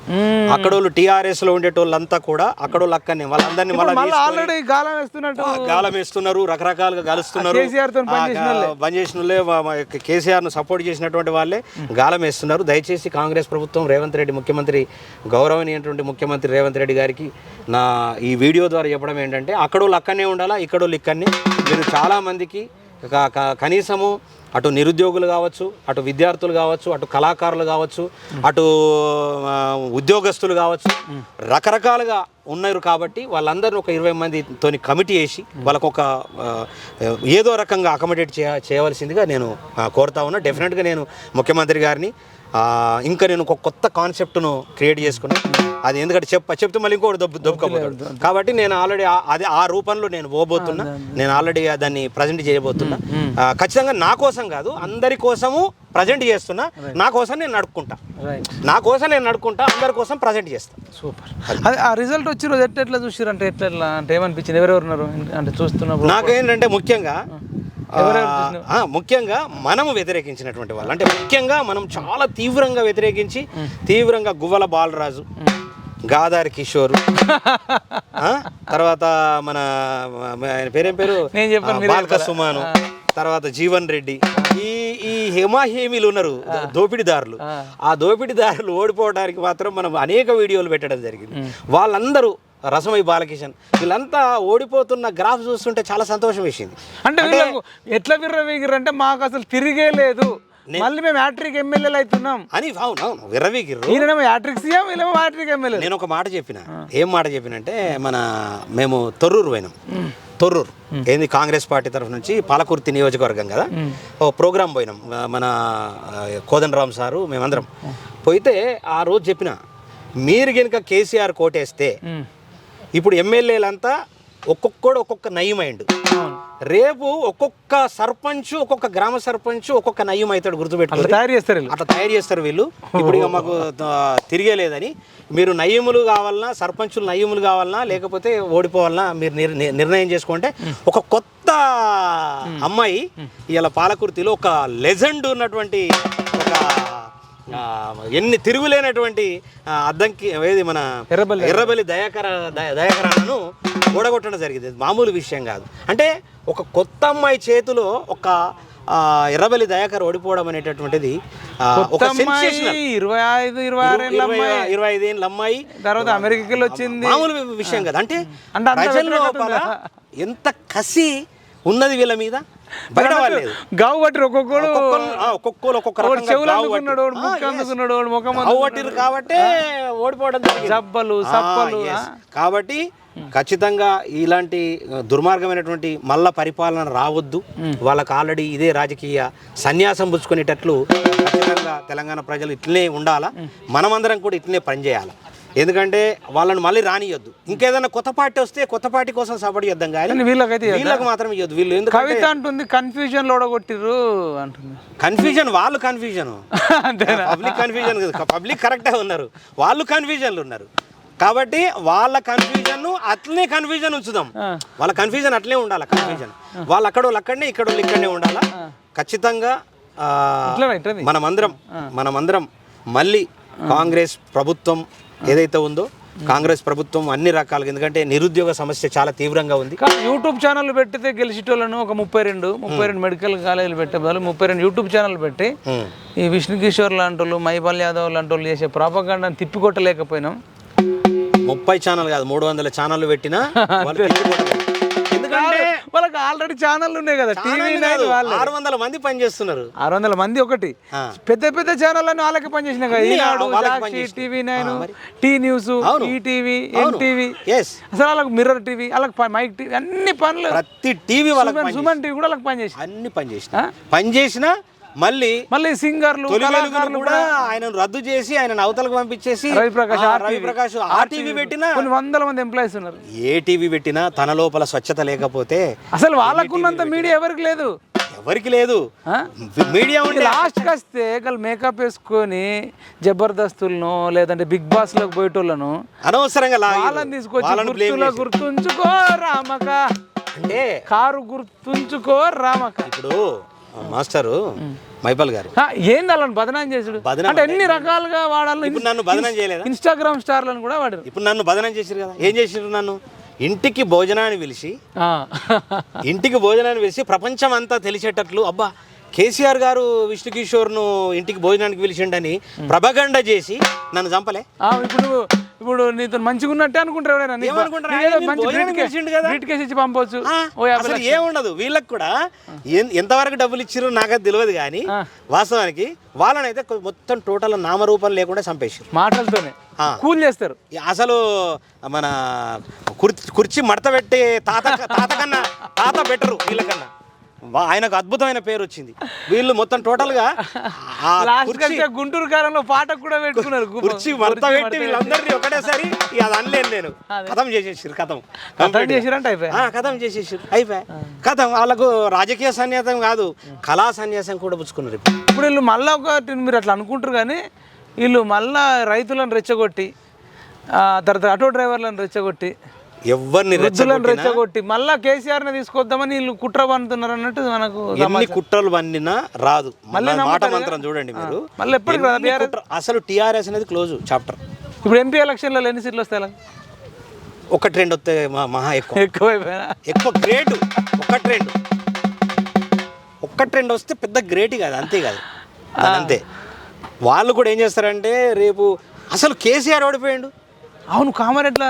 అక్కడోళ్ళు TRS లో ఉండేటోళ్ళంతా కూడా అక్కడో లక్కన్నే వాళ్ళందరినీ ఆల్రెడీ గాలం వేస్తున్నారు, రకరకాలుగా కలుస్తున్నారు. బంద్ చేసిన వాళ్ళే, కేసీఆర్ ను సపోర్ట్ చేసినటువంటి వాళ్ళే గాలం వేస్తున్నారు. దయచేసి కాంగ్రెస్ ప్రభుత్వం, రేవంత్ రెడ్డి ముఖ్యమంత్రి, గౌరవనీయటువంటి ముఖ్యమంత్రి రేవంత్ రెడ్డి గారికి నా ఈ వీడియో ద్వారా చెప్పడం ఏంటంటే, అక్కడో లక్కనే ఉండాలా, ఇక్కడో లిక్కన్నే. మీరు చాలామందికి కనీసము అటు నిరుద్యోగులు కావచ్చు, అటు విద్యార్థులు కావచ్చు, అటు కళాకారులు కావచ్చు, అటు ఉద్యోగస్తులు కావచ్చు, రకరకాలుగా ఉన్నారు. కాబట్టి వాళ్ళందరినీ ఒక 20 మందితోని కమిటీ వేసి వాళ్ళకు ఒక ఏదో రకంగా అకామిడేట్ చేయవలసిందిగా నేను కోరుతా ఉన్నా. డెఫినెట్గా నేను ముఖ్యమంత్రి గారిని ఇంకా నేను ఒక కొత్త కాన్సెప్ట్ను క్రియేట్ చేసుకున్నాను. అది ఎందుకంటే చెప్తే మళ్ళీ ఇంకోటి దొబ్బకపోతాడు. కాబట్టి నేను ఆల్రెడీ అది ఆ రూపంలో నేను పోబోతున్నా. నేను ఆల్రెడీ దాన్ని ప్రజెంట్ చేయబోతున్నా. ఖచ్చితంగా నా కోసం కాదు, అందరి కోసము ప్రజెంట్ చేస్తున్నా. నా కోసం నేను నడుపుకుంటా, అందరి కోసం ప్రజెంట్ చేస్తా. సూపర్. అది ఆ రిజల్ట్ వచ్చి రోజు ఎట్లా చూసారు అంటే ఎట్లా అంటే ఏమనిపించింది? ఎవరెవరు ఉన్నారు అంటే చూస్తున్నప్పుడు? నాకేంటంటే ముఖ్యంగా మనము వ్యతిరేకించినటువంటి వాళ్ళు, అంటే ముఖ్యంగా మనం చాలా తీవ్రంగా వ్యతిరేకించి గువ్వల బాలరాజు, గాదారి కిషోర్, తర్వాత మన ఆయన పేరేం పేరు బాల్క సుమాను, తర్వాత జీవన్ రెడ్డి, ఈ హేమాహేమీలు ఉన్నారు దోపిడీదారులు. ఆ దోపిడీదారులు ఓడిపోవడానికి మాత్రం మనం అనేక వీడియోలు పెట్టడం జరిగింది. వాళ్ళందరూ రసమై బాలకిషన్ వీళ్ళంతా ఓడిపోతున్న గ్రాఫ్ చూస్తుంటే చాలా సంతోషం వేసింది. అంటే ఎట్లా విర్రవీగిరంటే మాకు అసలు తిరిగే లేదు, మళ్ళీ మేము హ్యాట్రిక్ ఎమ్మెల్యేలు అవుతున్నాం అని. అవునవును, విర్రవీగిర్రు. హ్యాట్రిక్ సీఎం, వీళ్ళేమో హ్యాట్రిక్ ఎమ్మెల్యే. నేను ఒక మాట చెప్పిన, ఏం మాట చెప్పినంటే మేము తొర్రూరు పోయినాం. తొర్రూరు ఏంది కాంగ్రెస్ పార్టీ తరఫు నుంచి పాలకుర్తి నియోజకవర్గం కదా, ఓ ప్రోగ్రాం పోయినాం. మన కోదండరామ్ సారు మేమందరం పోయితే ఆ రోజు చెప్పిన, మీరు కనుక కేసీఆర్ కోటేస్తే ఇప్పుడు ఎమ్మెల్యేలంతా ఒక్కొక్కడు ఒక్కొక్క నయం అయిండు. రేపు ఒక్కొక్క సర్పంచ్, ఒక్కొక్క గ్రామ సర్పంచ్ ఒక్కొక్క నయం అవుతాడు. గుర్తుపెట్టుకోండి, అట్లా తయారు చేస్తారు వీళ్ళు. ఇప్పుడు ఇక మాకు తిరిగేలేదని, మీరు నయములు కావాలన్నా, సర్పంచులు నయములు కావాలన్నా, లేకపోతే ఓడిపోవాలన్నా మీరు నిర్ణయం చేసుకుంటే ఒక కొత్త అమ్మాయి ఇలా పాలకుర్తిలో ఒక లెజెండ్ ఉన్నటువంటి, ఒక ఎన్ని తిరుగులేనటువంటి అద్దంకి ఏది మన ఎర్రబెల్లి దయాకరను ఓడగొట్టడం జరిగింది. మామూలు విషయం కాదు. అంటే ఒక కొత్త అమ్మాయి చేతిలో ఒక ఎర్రబెల్లి దయాకర్ ఓడిపోవడం అనేటటువంటిది ఒక సెన్సేషనల్. 25 ఏళ్ళ అమ్మాయి తర్వాత అమెరికాకి వచ్చింది. మామూలు విషయం కాదు. అంటే ప్రజల్లో ఎంత కసి ఉన్నది వీళ్ళ మీద, బయట వాళ్ళేది. గావు పట్టి ఒక్కొక్కరు కాబట్టి ఓడిపోవడం జబ్బలు సప్పలు. కాబట్టి ఖచ్చితంగా ఇలాంటి దుర్మార్గమైనటువంటి మల్ల పరిపాలన రావద్దు. వాళ్ళకి ఆల్రెడీ ఇదే రాజకీయ సన్యాసం పుచ్చుకునేటట్లు ఖచ్చితంగా తెలంగాణ ప్రజలు ఇట్లనే ఉండాలా. మనమందరం కూడా ఇట్లనే పనిచేయాలి. ఎందుకంటే వాళ్ళని మళ్ళీ రానియొద్దు. ఇంకేదైనా కొత్త పార్టీ వస్తే కొత్త పార్టీ కోసం సపోర్ట్ చేద్దాం, కానీ వీళ్ళకి మాత్రం ఇవ్వద్దు. వీళ్ళు ఎందుకు కవిత అంటుంది కన్ఫ్యూజన్ లో ఓడగొట్టిర్రు అంటుంది. కన్ఫ్యూజన్ వాళ్ళు కన్ఫ్యూజన్, పబ్లిక్ కన్ఫ్యూజన్ కదా. పబ్లిక్ కరెక్టే ఉన్నారు, వాళ్ళు కన్ఫ్యూజన్లు ఉన్నారు. కాబట్టి వాళ్ళ కన్ఫ్యూజన్ అట్లనే కన్ఫ్యూజన్ ఉంచుదాం. వాళ్ళ కన్ఫ్యూజన్ అట్లనే ఉండాలి. కన్ఫ్యూజన్ వాళ్ళు అక్కడోళ్ళు ఇక్కడ ఇక్కడనే ఉండాలా. ఖచ్చితంగా మనమందరం మళ్ళీ కాంగ్రెస్ ప్రభుత్వం ఏదైతే ఉందో, కాంగ్రెస్ ప్రభుత్వం అన్ని రకాలుగా, ఎందుకంటే నిరుద్యోగ సమస్య చాలా తీవ్రంగా ఉంది. యూట్యూబ్ ఛానల్ పెట్టితే గెలిచేటోళ్ళను ఒక 32 మెడికల్ కాలేజీలు పెట్టే బదులు 32 యూట్యూబ్ ఛానల్ పెట్టి ఈ విష్ణు కిషోర్ లాంటి వాళ్ళు, మైపాల్ యాదవ్ లాంటి వాళ్ళు చేసే ప్రాపగాండాన్ని తిప్పికొట్టలేకపోయినాం. 30 ఛానల్ కాదు, 300 ఛానల్ పెట్టినా ఎందుకంటే వాళ్ళకి ఆల్రెడీ ఛానల్ ఉన్నాయి కదా. 600 మంది పనిచేస్తున్నారు. 600 మంది ఒకటి పెద్ద పెద్ద ఛానల్ అని వాళ్ళకి పనిచేసినాయి కదా. Eenadu, Sakshi, TV9, T news, ETV, NTV, అసలు వాళ్ళకి మిర్రర్ టీవీ, వాళ్ళకి మైక్ టీవీ, అన్ని పనులు. ప్రతి టీవీ వాళ్ళకి, సుమన్ టీవీ కూడా వాళ్ళకి పనిచేసి అన్ని పనిచేసిన మళ్ళీ సింగర్లు కూడా ఆయన రద్దు చేసి ఆయన అవతలకు పంపించేసి రవిప్రకాష్ ఆర్టీవీ పెట్టినా కొన్ని 100 మంది ఎంప్లాయీస్ ఉన్నారు. ఏ టీవీ పెట్టినా తన లోపల స్వచ్ఛత లేకపోతే అసలు వాళ్ళకున్నంత మీడియా ఎవరికి లేదు. మీడియా ఉంటే లాస్ట్ వస్తే మేకప్ వేసుకొని జబర్దస్తులను లేదంటే బిగ్ బాస్ లోకి పోయేటోళ్ళను అనవసరంగా వాళ్ళని తీసుకొచ్చి గుర్తుంచుకో రామక అంటే కారు గుర్తుంచుకో రామక. ఇప్పుడు మాస్టరు మైపాల్ గారు ఏంది వాళ్ళని బదనాం చేసుడు అంటే ఎన్ని రకాలుగా వాడాలి. ఇప్పుడు నన్ను బదనాం చేయలేదు, ఇన్స్టాగ్రామ్ స్టార్లను కూడా వాడారు. ఇప్పుడు నన్ను బదనాం చేసారు కదా. ఏం చేసారు? నన్ను ఇంటికి భోజనాన్ని పిలిచి ప్రపంచం అంతా తెలిసేటట్లు, అబ్బా కేసీఆర్ గారు విష్ణు కిషోర్ను ఇంటికి భోజనానికి పిలిచిండని ప్రపగండ చేసి నన్ను చంపలే. ఇప్పుడు నీతో మంచిగా ఉన్నట్టే అనుకుంటారు. పంపవచ్చు. అసలు ఏముండదు వీళ్ళకి కూడా. ఎంతవరకు డబ్బులు ఇచ్చిరో నాకు తెలియదు, కానీ వాస్తవానికి వాళ్ళనైతే మొత్తం టోటల్ నామరూపం లేకుండా చంపేసారు. మాటలతోనే కూల్ చేస్తారు. అసలు మన కుర్చీ మడత పెట్టే తాత బెటరు వీళ్ళకన్నా. ఆయనకు అద్భుతమైన పేరు వచ్చింది. వీళ్ళు మొత్తం టోటల్గా గుంటూరు కాలంలో పాటకు కూడా పెట్టుకున్నారు, కుర్చీ మడత పెట్టి వీళ్ళందరినీ ఒకటేసారి ఇక అది అనలేను నేను. కథం చేసేసారు, కథం చేసేసారు, అయిపోయా కథం. వాళ్ళకు రాజకీయ సన్యాసం కాదు, కళా సన్యాసం కూడా పుచ్చుకున్నారు. ఇప్పుడు వీళ్ళు మళ్ళీ ఒకటి మీరు అట్లా అనుకుంటారు, కానీ వీళ్ళు మళ్ళా రైతులను రెచ్చగొట్టి, తర్వాత ఆటో డ్రైవర్లను రెచ్చగొట్టి, ఎవరిని రెచ్చగొట్టి మళ్ళా కేసీఆర్ని తీసుకొద్దామని వీళ్ళు కుట్ర పన్నుతున్నారు అన్నట్టు మనకు. ఎన్ని కుట్రలు పన్నినా రాదు. మళ్ళీ మాట మంత్రం చూడండి మీరు. మళ్ళీ ఎప్పటికి అసలు టీఆర్ఎస్ అనేది క్లోజ్ చాప్టర్. ఇప్పుడు ఎంపీ ఎలక్షన్లో ఎన్ని సీట్లు వస్తాయి? 1-2 వస్తాయి, మహా ఎక్కువ గ్రేట్. 1-2 వస్తే పెద్ద గ్రేట్ కాదు, అంతే కాదు, అంతే. వాళ్ళు కూడా ఏం చేస్తారంటే రేపు అసలు కేసీఆర్ ఓడిపోయాడు. అవును, కామారెడ్ల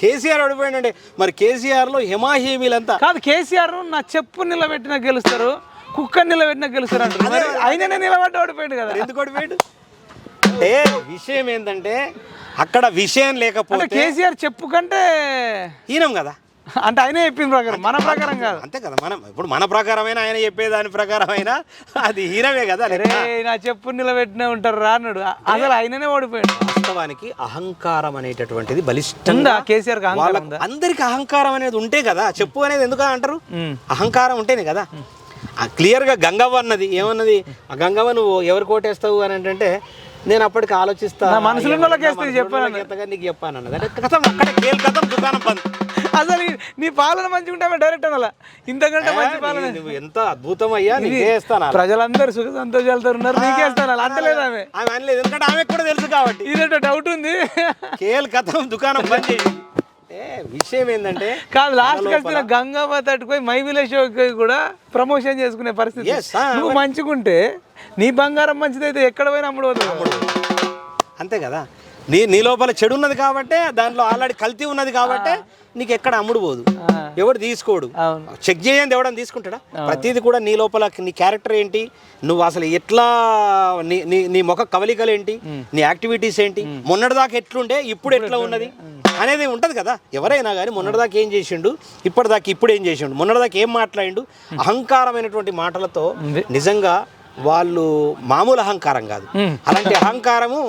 కేసీఆర్ ఓడిపోయాడంటే మరి కేసీఆర్లో హిమాహీమీలంతా కాదు. కేసీఆర్ నా చెప్పు నిలబెట్టినా గెలుస్తారు, కుక్క నిలబెట్టినా గెలుస్తారు అంటారు. ఆయననే నిలబెట్టి ఓడిపోయాడు కదా. ఎందుకు ఓడిపోయాడు అంటే విషయం ఏంటంటే అక్కడ విషయం లేకపోతే కేసీఆర్ చెప్పు కంటే హీనం కదా. అంటే ఆయనే చెప్పిన ప్రకారం, మన ప్రకారం కాదు, అంతే కదా. మనం ఇప్పుడు మన ప్రకారమైనా ఆయన చెప్పేదాని ప్రకారమైనా అది హీనమే కదా. నా చెప్పు నిలబెట్టినే ఉంటారు రా అన్నాడు, అసలు ఆయననే ఓడిపోయాడు. వాస్తవానికి అహంకారం అనేటటువంటిది బలిష్టంగా కేసీఆర్ అందరికి అహంకారం అనేది ఉంటే కదా. చెప్పు అనేది ఎందుకు అంటారు, అహంకారం ఉంటేనే కదా. క్లియర్గా గంగవ్వ అన్నది ఏమన్నది, ఆ గంగవ్వ నువ్వు ఎవరు కోటేస్తావు అని అంటే నేను అప్పటికి ఆలోచిస్తా, మనసులో నీకు చెప్పాను అన్నది. అంటే కథం అక్కడ కేల్ కథం దుకాణం బంద్. అసలు నీ పాలన మంచిగా ఉంటామే డైరెక్ట్ అనాలా, ఇంతకంటే మంచి పాలన. నువ్వు ఎంత అద్భుతం అయ్యా, నీకేస్తాను. ప్రజలందరూ సుఖ సంతోషాలతో ఉన్నారు, నీకేస్తాను అంటలేదు ఆమె. ఆమె అనలేదు, ఎందుకంటే ఆమె కూడా తెలుసు కాబట్టి. ఇదేంటో డౌట్ ఉంది. కేల్ కథం దుకాణం బంద్ చేసి విషయం ఏంటంటే కాదు, లాస్ట్ వచ్చిన గంగవ్వ తట్టుపోయి మైవిలే షోకి కూడా ప్రమోషన్ చేసుకునే పరిస్థితి. నువ్వు మంచిగుంటే నీ బంగారం మంచిదైతే ఎక్కడ పోయినా అమ్ముడు, అంతే కదా. నీ లోపల చెడు ఉన్నది కాబట్టి, దాంట్లో ఆల్రెడీ కల్తీ ఉన్నది కాబట్టి నీకు ఎక్కడ అమ్ముడు పోదు, ఎవడు తీసుకోడు. చెక్ చేయండి, ఎవడని తీసుకుంటాడా? ప్రతిదీ కూడా నీ లోపల నీ క్యారెక్టర్ ఏంటి, నువ్వు అసలు ఎట్లా, నీ ముఖ కవలికలు ఏంటి, నీ యాక్టివిటీస్ ఏంటి, మొన్నటిదాకా ఎట్లుండే ఇప్పుడు ఎట్లా ఉన్నది అనేది ఉంటుంది కదా. ఎవరైనా కానీ మొన్నటిదాకా ఏం చేసిండు, ఇప్పటిదాకా ఇప్పుడు ఏం చేసిండు, మొన్నటిదాకా ఏం మాట్లాడిండు. అహంకారమైనటువంటి మాటలతో నిజంగా వాళ్ళు మామూలు అహంకారం కాదు. అలాంటి అహంకారము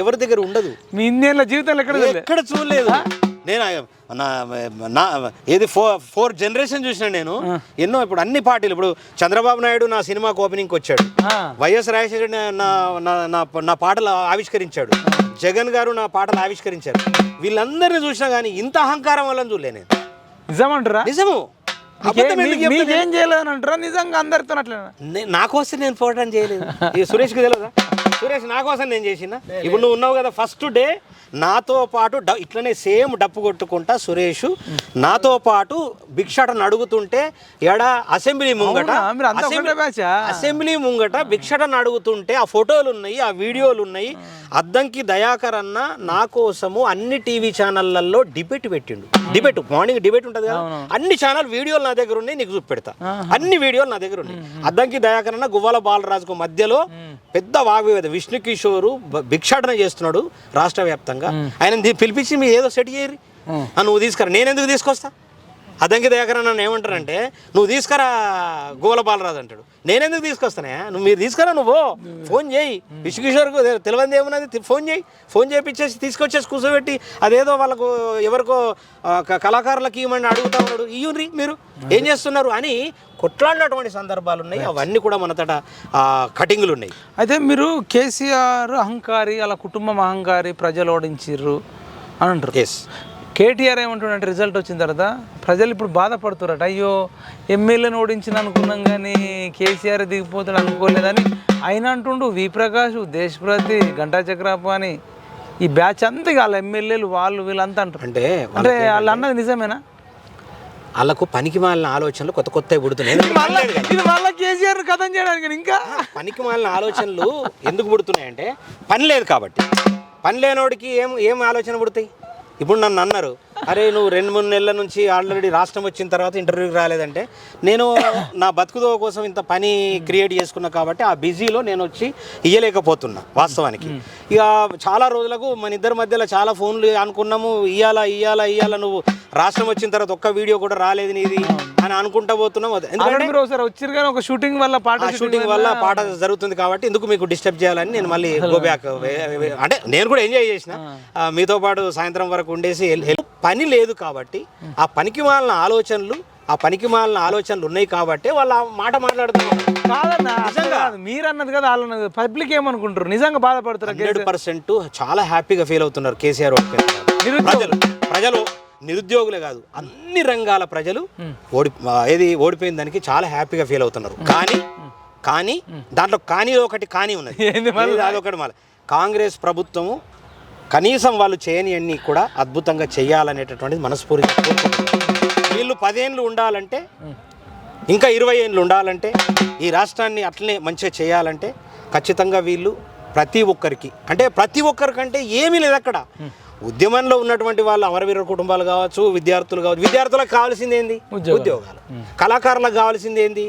ఎవరి దగ్గర ఉండదు. మీ ఇన్నేళ్ళ జీవితంలో ఎక్కడ చూడలేదు నేను. ఏది 4 జనరేషన్ చూసిన నేను ఎన్నో. ఇప్పుడు అన్ని పార్టీలు, ఇప్పుడు చంద్రబాబు నాయుడు నా సినిమాకి ఓపెనింగ్కి వచ్చాడు, వైఎస్ రాజశేఖర్ నా పాటలు ఆవిష్కరించాడు, జగన్ గారు నా పాటలు ఆవిష్కరించారు. వీళ్ళందరినీ చూసినా కానీ ఇంత అహంకారం వల్ల చూడలే నేను. నిజమంటారా? నిజము. ఏం చేయలేదు అంటారా? నిజంగా అందరితో నా కోసం నేను పోరాటం చేయలేదు. ఈ సురేష్కి తెలియదా? సురేష్ నా కోసం నేను చేసిన. ఇప్పుడు నువ్వు ఉన్నావు కదా, ఫస్ట్ డే నాతో పాటు ఇట్లనే సేమ్ డప్పు కొట్టుకుంటా సురేష్ నాతో పాటు భిక్షటను అడుగుతుంటే అసెంబ్లీ ముంగట భిక్షటను అడుగుతుంటే ఆ ఫోటోలు ఉన్నాయి, ఆ వీడియోలు ఉన్నాయి. అద్దంకి దయాకర్ అన్న నా కోసము అన్ని టీవీ ఛానళ్లలో డిబేట్ పెట్టిండు. డిబేట్ మార్నింగ్ డిబేట్ ఉంటుంది కదా, అన్ని ఛానల్ వీడియోలు నా దగ్గర ఉన్నాయి, నీకు చూపెడతా. అన్ని వీడియోలు నా దగ్గర ఉన్నాయి. అద్దంకి దయాకర్ అన్న గువ్వల బాలరాజుకు మధ్యలో పెద్ద వాగ్వివాదం. విష్ణు కిషోరు భిక్షాటన చేస్తున్నాడు రాష్ట్ర వ్యాప్తంగా. ఆయన పిలిపించి మీరు ఏదో సెట్ చేయరు, నువ్వు తీసుకురా. నేను ఎందుకు తీసుకొస్తా? అద్దంకి దయాకర్ నన్ను ఏమంటారంటే నువ్వు తీసుకురా గోల బాలరాజు అంటాడు. నేనెందుకు తీసుకొస్తానే? మీరు తీసుకురా, నువ్వు ఫోన్ చేయి. విష్ణు కిషోర్కు తెలియదు ఏమున్నది, ఫోన్ చేయి. ఫోన్ చేయించేసి తీసుకొచ్చేసి కూర్చోబెట్టి అదేదో వాళ్ళకు ఎవరికో కళాకారులకు ఇవ్వమని అడుగుతా ఉన్నాడు. ఇయ్యుండ్రి, మీరు ఏం చేస్తున్నారు అని కొట్లాడినటువంటి సందర్భాలు ఉన్నాయి. అవన్నీ కూడా మనతట కటింగ్లు ఉన్నాయి. అయితే మీరు కేసీఆర్ అహంకారి, అలా కుటుంబం అహంకారి, ప్రజలు ఓడించిర్రు అని అంటారు. ఎస్. కేటీఆర్ ఏమంటుండంటే రిజల్ట్ వచ్చిన తర్వాత ప్రజలు ఇప్పుడు బాధపడుతున్నారట. అయ్యో ఎమ్మెల్యేని ఓడించిన అనుకున్నాం కానీ కేసీఆర్ దిగిపోతాడు అనుకోలేదని ఆయన అంటుండు. వి ప్రకాష్, దేశప్రతి, గంటా చక్రపాణి, ఈ బ్యాచ్ అంతా వాళ్ళ ఎమ్మెల్యేలు వీళ్ళంతా అంటారు. అంటే వాళ్ళు అన్నది నిజమేనా? వాళ్ళకు పనికి మాలిన ఆలోచనలు కొత్త కొత్త పుడుతున్నాయి. మళ్ళీ కేసీఆర్ కథం చేయడానికి ఇంకా పనికి మాలిన ఆలోచనలు ఎందుకు పుడుతున్నాయంటే పని లేదు కాబట్టి. పని లేనోడికి ఏం ఆలోచన పుడతాయి? ఇప్పుడు నన్ను అన్నారు, అరే నువ్వు 2-3 నెలల నుంచి ఆల్రెడీ రాష్ట్రం వచ్చిన తర్వాత ఇంటర్వ్యూకి రాలేదంటే నేను నా బతుకుదో కోసం ఇంత పని క్రియేట్ చేసుకున్నా కాబట్టి ఆ బిజీలో నేను వచ్చి ఇయ్యలేకపోతున్నా వాస్తవానికి. ఇక చాలా రోజులకు మన ఇద్దరి మధ్యలో చాలా ఫోన్లు అనుకున్నాము, ఇయ్యాల నువ్వు రాష్ట్రం వచ్చిన తర్వాత ఒక్క వీడియో కూడా రాలేదు నీది అని అనుకుంటా పోతున్నాం. ఎందుకంటే ఒక షూటింగ్ వల్ల పాట జరుగుతుంది కాబట్టి ఎందుకు మీకు డిస్టర్బ్ చేయాలని నేను మళ్ళీ గో బ్యాక్. అంటే నేను కూడా ఎంజాయ్ చేసిన మీతో పాటు సాయంత్రం వరకు ఉండేసి. పని లేదు కాబట్టి ఆ పనికి మాలిన ఆలోచనలు ఉన్నాయి కాబట్టి వాళ్ళు ఆ మాట మాట్లాడుతున్నారు. మీరు అన్నది కదా వాళ్ళు పబ్లిక్ ఏమనుకుంటారు, నిజంగా బాధపడతారు. 100% చాలా హ్యాపీగా ఫీల్ అవుతున్నారు కేసీఆర్ ప్రజలు, నిరుద్యోగులే కాదు అన్ని రంగాల ప్రజలు ఓడిపోయిన దానికి చాలా హ్యాపీగా ఫీల్ అవుతున్నారు. కానీ దాంట్లో కానీ ఉన్నది. అదొకటి మళ్ళీ కాంగ్రెస్ ప్రభుత్వము కనీసం వాళ్ళు చేయని అన్ని కూడా అద్భుతంగా చేయాలనేటటువంటిది మనస్ఫూర్తిగా కోరుకుంటున్నారు. వీళ్ళు 10 ఏళ్ళు ఉండాలంటే, ఇంకా 20 ఏళ్ళు ఉండాలంటే, ఈ రాష్ట్రాన్ని అట్లనే మంచిగా చేయాలంటే ఖచ్చితంగా వీళ్ళు ప్రతి ఒక్కరికంటే ఏమీ లేదు అక్కడ. ఉద్యమంలో ఉన్నటువంటి వాళ్ళు అమరవీర కుటుంబాలు కావచ్చు, విద్యార్థులకు కావాల్సింది ఏంది? ఉద్యోగాలు. కళాకారులకు కావాల్సింది ఏంది?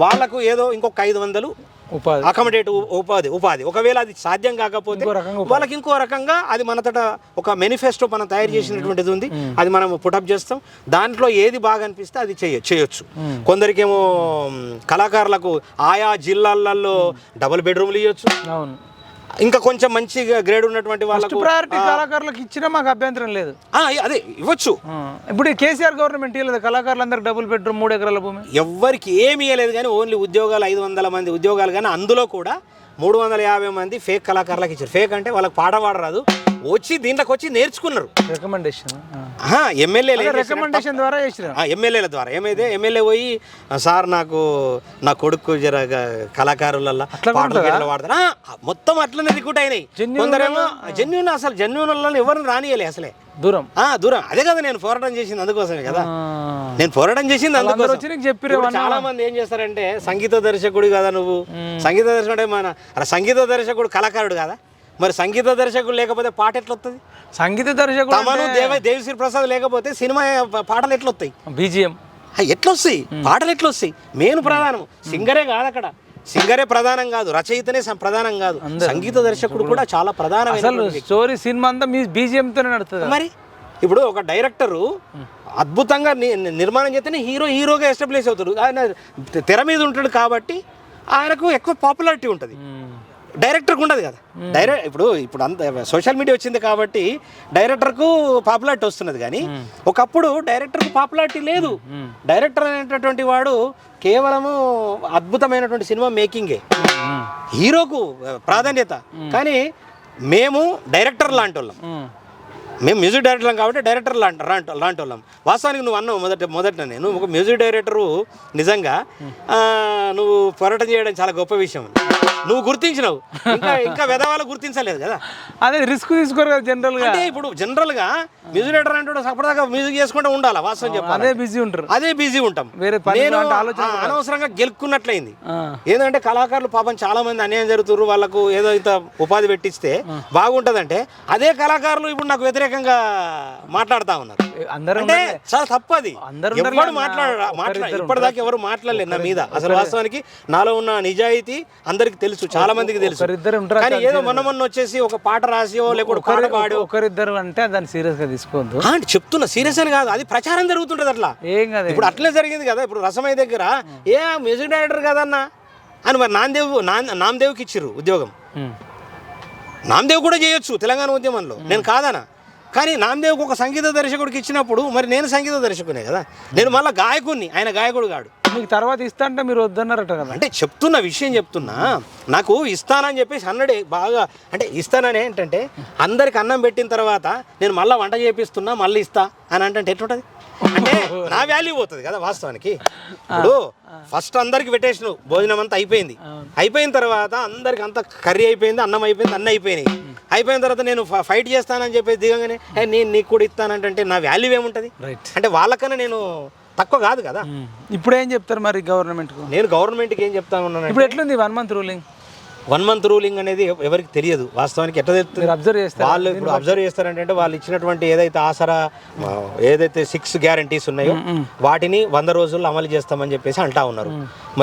వాళ్లకు ఏదో ఇంకొక 500 అకామిడేటివ్ ఉపాధి. ఒకవేళ అది సాధ్యం కాకపోతే వాళ్ళకి ఇంకో రకంగా అది మనతట ఒక మేనిఫెస్టో మనం తయారు చేసినటువంటిది ఉంది, అది మనం పుటప్ చేస్తాం. దాంట్లో ఏది బాగా అనిపిస్తే అది చేయొచ్చు. కొందరికేమో కళాకారులకు ఆయా జిల్లాలలో డబుల్ బెడ్రూమ్లు ఇవ్వచ్చు. ఇంకా కొంచెం మంచి గ్రేడ్ ఉన్నటువంటి వాళ్ళకు ప్రయారిటీ కళాకారులకు ఇచ్చినా మాకు అభ్యంతరం లేదు, అదే ఇవ్వచ్చు. ఇప్పుడు కేసీఆర్ గవర్నమెంట్ ఇవ్వలేదు కళాకారులందరికి డబుల్ బెడ్రూమ్ 3 ఎకరాల భూమి, ఎవ్వరికి ఏమి ఇవ్వలేదు. కానీ ఓన్లీ ఉద్యోగాలు 500 మంది ఉద్యోగాలు. కానీ అందులో కూడా 350 మంది ఫేక్ కళాకారులకు ఇచ్చారు. ఫేక్ అంటే వాళ్ళకి పాట పాడరాదు, దీంట్లోకి వచ్చి నేర్చుకున్నారు. రికమెండేషన్ ద్వారా ఎమ్మెల్యేల ద్వారా ఏమైతే ఎమ్మెల్యే పోయి సార్ నాకు నా కొడుకు జర కళాకారులలో పాటలు వాడతారు మొత్తం అట్లనే రిక్రూట్ అయినాయి. కొందరేమో జెన్యూన్ వాళ్ళని ఎవరిని రానియలే అసలే దూరం. అదే కదా నేను పోరాటం చేసింది అందుకోసమే కదా. అందుకోసం చాలా మంది ఏం చేస్తారంటే సంగీత దర్శకుడు కదా నువ్వు, సంగీత దర్శకుడు మన సంగీత దర్శకుడు కళాకారుడు కదా, మరి సంగీత దర్శకుడు లేకపోతే పాట ఎట్లా వస్తుంది? సంగీత దర్శకుడు దేవిశ్రీ ప్రసాద్ లేకపోతే సినిమా పాటలు ఎట్లా వస్తాయి? బీజిఎం ఎట్లా వస్తాయి? పాటలు ఎట్లా వస్తాయి? మెయిన్ ప్రధానం సింగరే కాదు, అక్కడ సింగరే ప్రధానం కాదు, రచయితనే ప్రధానం కాదు, సంగీత దర్శకుడు కూడా చాలా ప్రధానమైన స్టోరీ. సినిమా అంతా మీ బీజిఎంతోనే నడుస్తుంది. మరి ఇప్పుడు ఒక డైరెక్టరు అద్భుతంగా నిర్మాణం చేస్తేనే హీరోగా ఎస్టాబ్లిష్ అవుతాడు. ఆయన తెర మీద ఉంటాడు కాబట్టి ఆయనకు ఎక్కువ పాపులారిటీ ఉంటుంది, డైరెక్టర్కి ఉండదు కదా. ఇప్పుడు అంత సోషల్ మీడియా వచ్చింది కాబట్టి డైరెక్టర్కు పాపులారిటీ వస్తున్నది. కానీ ఒకప్పుడు డైరెక్టర్కు పాపులారిటీ లేదు. డైరెక్టర్ అనేటటువంటి వాడు కేవలము అద్భుతమైనటువంటి సినిమా మేకింగే, హీరోకు ప్రాధాన్యత. కానీ మేము డైరెక్టర్ లాంటి వాళ్ళం, మేము మ్యూజిక్ డైరెక్టర్లం కాబట్టి డైరెక్టర్ లాంటి వాళ్ళం. వాస్తవానికి నువ్వు అన్నావు మొదటనే నువ్వు ఒక మ్యూజిక్ డైరెక్టరు నిజంగా నువ్వు పోరాటం చేయడం చాలా గొప్ప విషయం. నువ్వు గుర్తించినావు, ఇంకా వెధవాళ్ళు గుర్తించలేదు కదా. అదే రిస్క్ తీసుకోరు కదా జనరల్గా. అంటే ఇప్పుడు జనరల్గా మ్యూజిక్ డైరెక్టర్ అంటే అప్పటిదాకా మ్యూజిక్ చేసుకుంటూ ఉండాలి. వాస్తవం చెప్పాలి, అదే బిజీ ఉంటాం. నేను అనవసరంగా గెలుక్కున్నట్లయింది. ఏంటంటే కళాకారులు పాపం చాలా మంది అన్యాయం జరుగుతున్నారు, వాళ్ళకు ఏదో ఇంత ఉపాధి పెట్టిస్తే బాగుంటదంటే అదే కళాకారులు ఇప్పుడు నాకు వ్యతిరేకంగా మాట్లాడుతూ ఉన్నారు. అంటే చాలా తప్పది. ఎవరు ఇప్పటిదాకా ఎవరు మాట్లాడలేదు నా మీద. అసలు వాస్తవానికి నాలో ఉన్న నిజాయితీ అందరికి తెలుసు, చాలా మందికి తెలుసు. కానీ ఏదో మొన్న వచ్చేసి ఒక పాట రాసియో లేకపోతే పాట పాడో ఒకరిద్దరు అంటే దాన్ని సీరియస్ గా తీసుకోవద్దు అంటే చెప్తున్నా. సీరియస్ అని కాదు, అది ప్రచారం జరుగుతుంటది అట్లా. ఏం కాదు, ఇప్పుడు అట్లే జరిగింది కదా. ఇప్పుడు రసమయ్య దగ్గర మ్యూజిక్ డైరెక్టర్ కదన్నా అని మరి నామదేవ్కి ఇచ్చిర్రు ఉద్యోగం. నామదేవ్ కూడా చేయొచ్చు తెలంగాణ ఉద్యమంలో, నేను కాదనా. కానీ నామదేవ్కి ఒక సంగీత దర్శకుడికి ఇచ్చినప్పుడు మరి నేను సంగీత దర్శకునే కదా, నేను మళ్ళీ గాయకుడిని, ఆయన గాయకుడు కాడు. మీకు తర్వాత ఇస్తా అంటే మీరు వద్దన్నారట కదా. అంటే విషయం చెప్తున్నా, నాకు ఇస్తానని చెప్పేసి అన్నడే బాగా. అంటే ఇస్తానని ఏంటంటే అందరికి అన్నం పెట్టిన తర్వాత నేను మళ్ళీ వంట చేపిస్తున్నా మళ్ళీ ఇస్తా అని అంటే ఎట్లుంటుంది? అంటే నా వాల్యూ పోతుంది కదా వాస్తవానికి. ఇప్పుడు ఫస్ట్ అందరికి పెట్టేసిన భోజనం అంతా అయిపోయిన తర్వాత అందరికి అంతా కర్రీ అయిపోయింది, అన్నం అయిపోయింది, అన్నీ అయిపోయిన తర్వాత నేను ఫైట్ చేస్తానని చెప్పేసి దిగంగానే నేను నీకు కూడా ఇస్తానంటే నా వాల్యూ ఏముంటుంది? అంటే వాళ్ళకన్నా నేను తక్కువ కాదు కదా. ఇప్పుడు ఏం చెప్తారు మరి గవర్నమెంట్కు? నేను గవర్నమెంట్కి ఏం చెప్తా ఉన్నాను, ఇప్పుడు ఎట్లుంది 1 month రూలింగ్? 1 month రూలింగ్ అనేది ఎవరికి తెలియదు వాస్తవానికి. ఎట్లా తెలుస్తుంది? మీరు అబ్జర్వ్ చేస్తారు వాళ్ళు ఇప్పుడు అబ్జర్వ్ చేస్తారంటే వాళ్ళు ఇచ్చినటువంటి ఏదైతే ఆసరా ఏదైతే 6 గ్యారంటీస్ ఉన్నాయో వాటిని 100 రోజుల్లో అమలు చేస్తామని చెప్పేసి అంటా ఉన్నారు.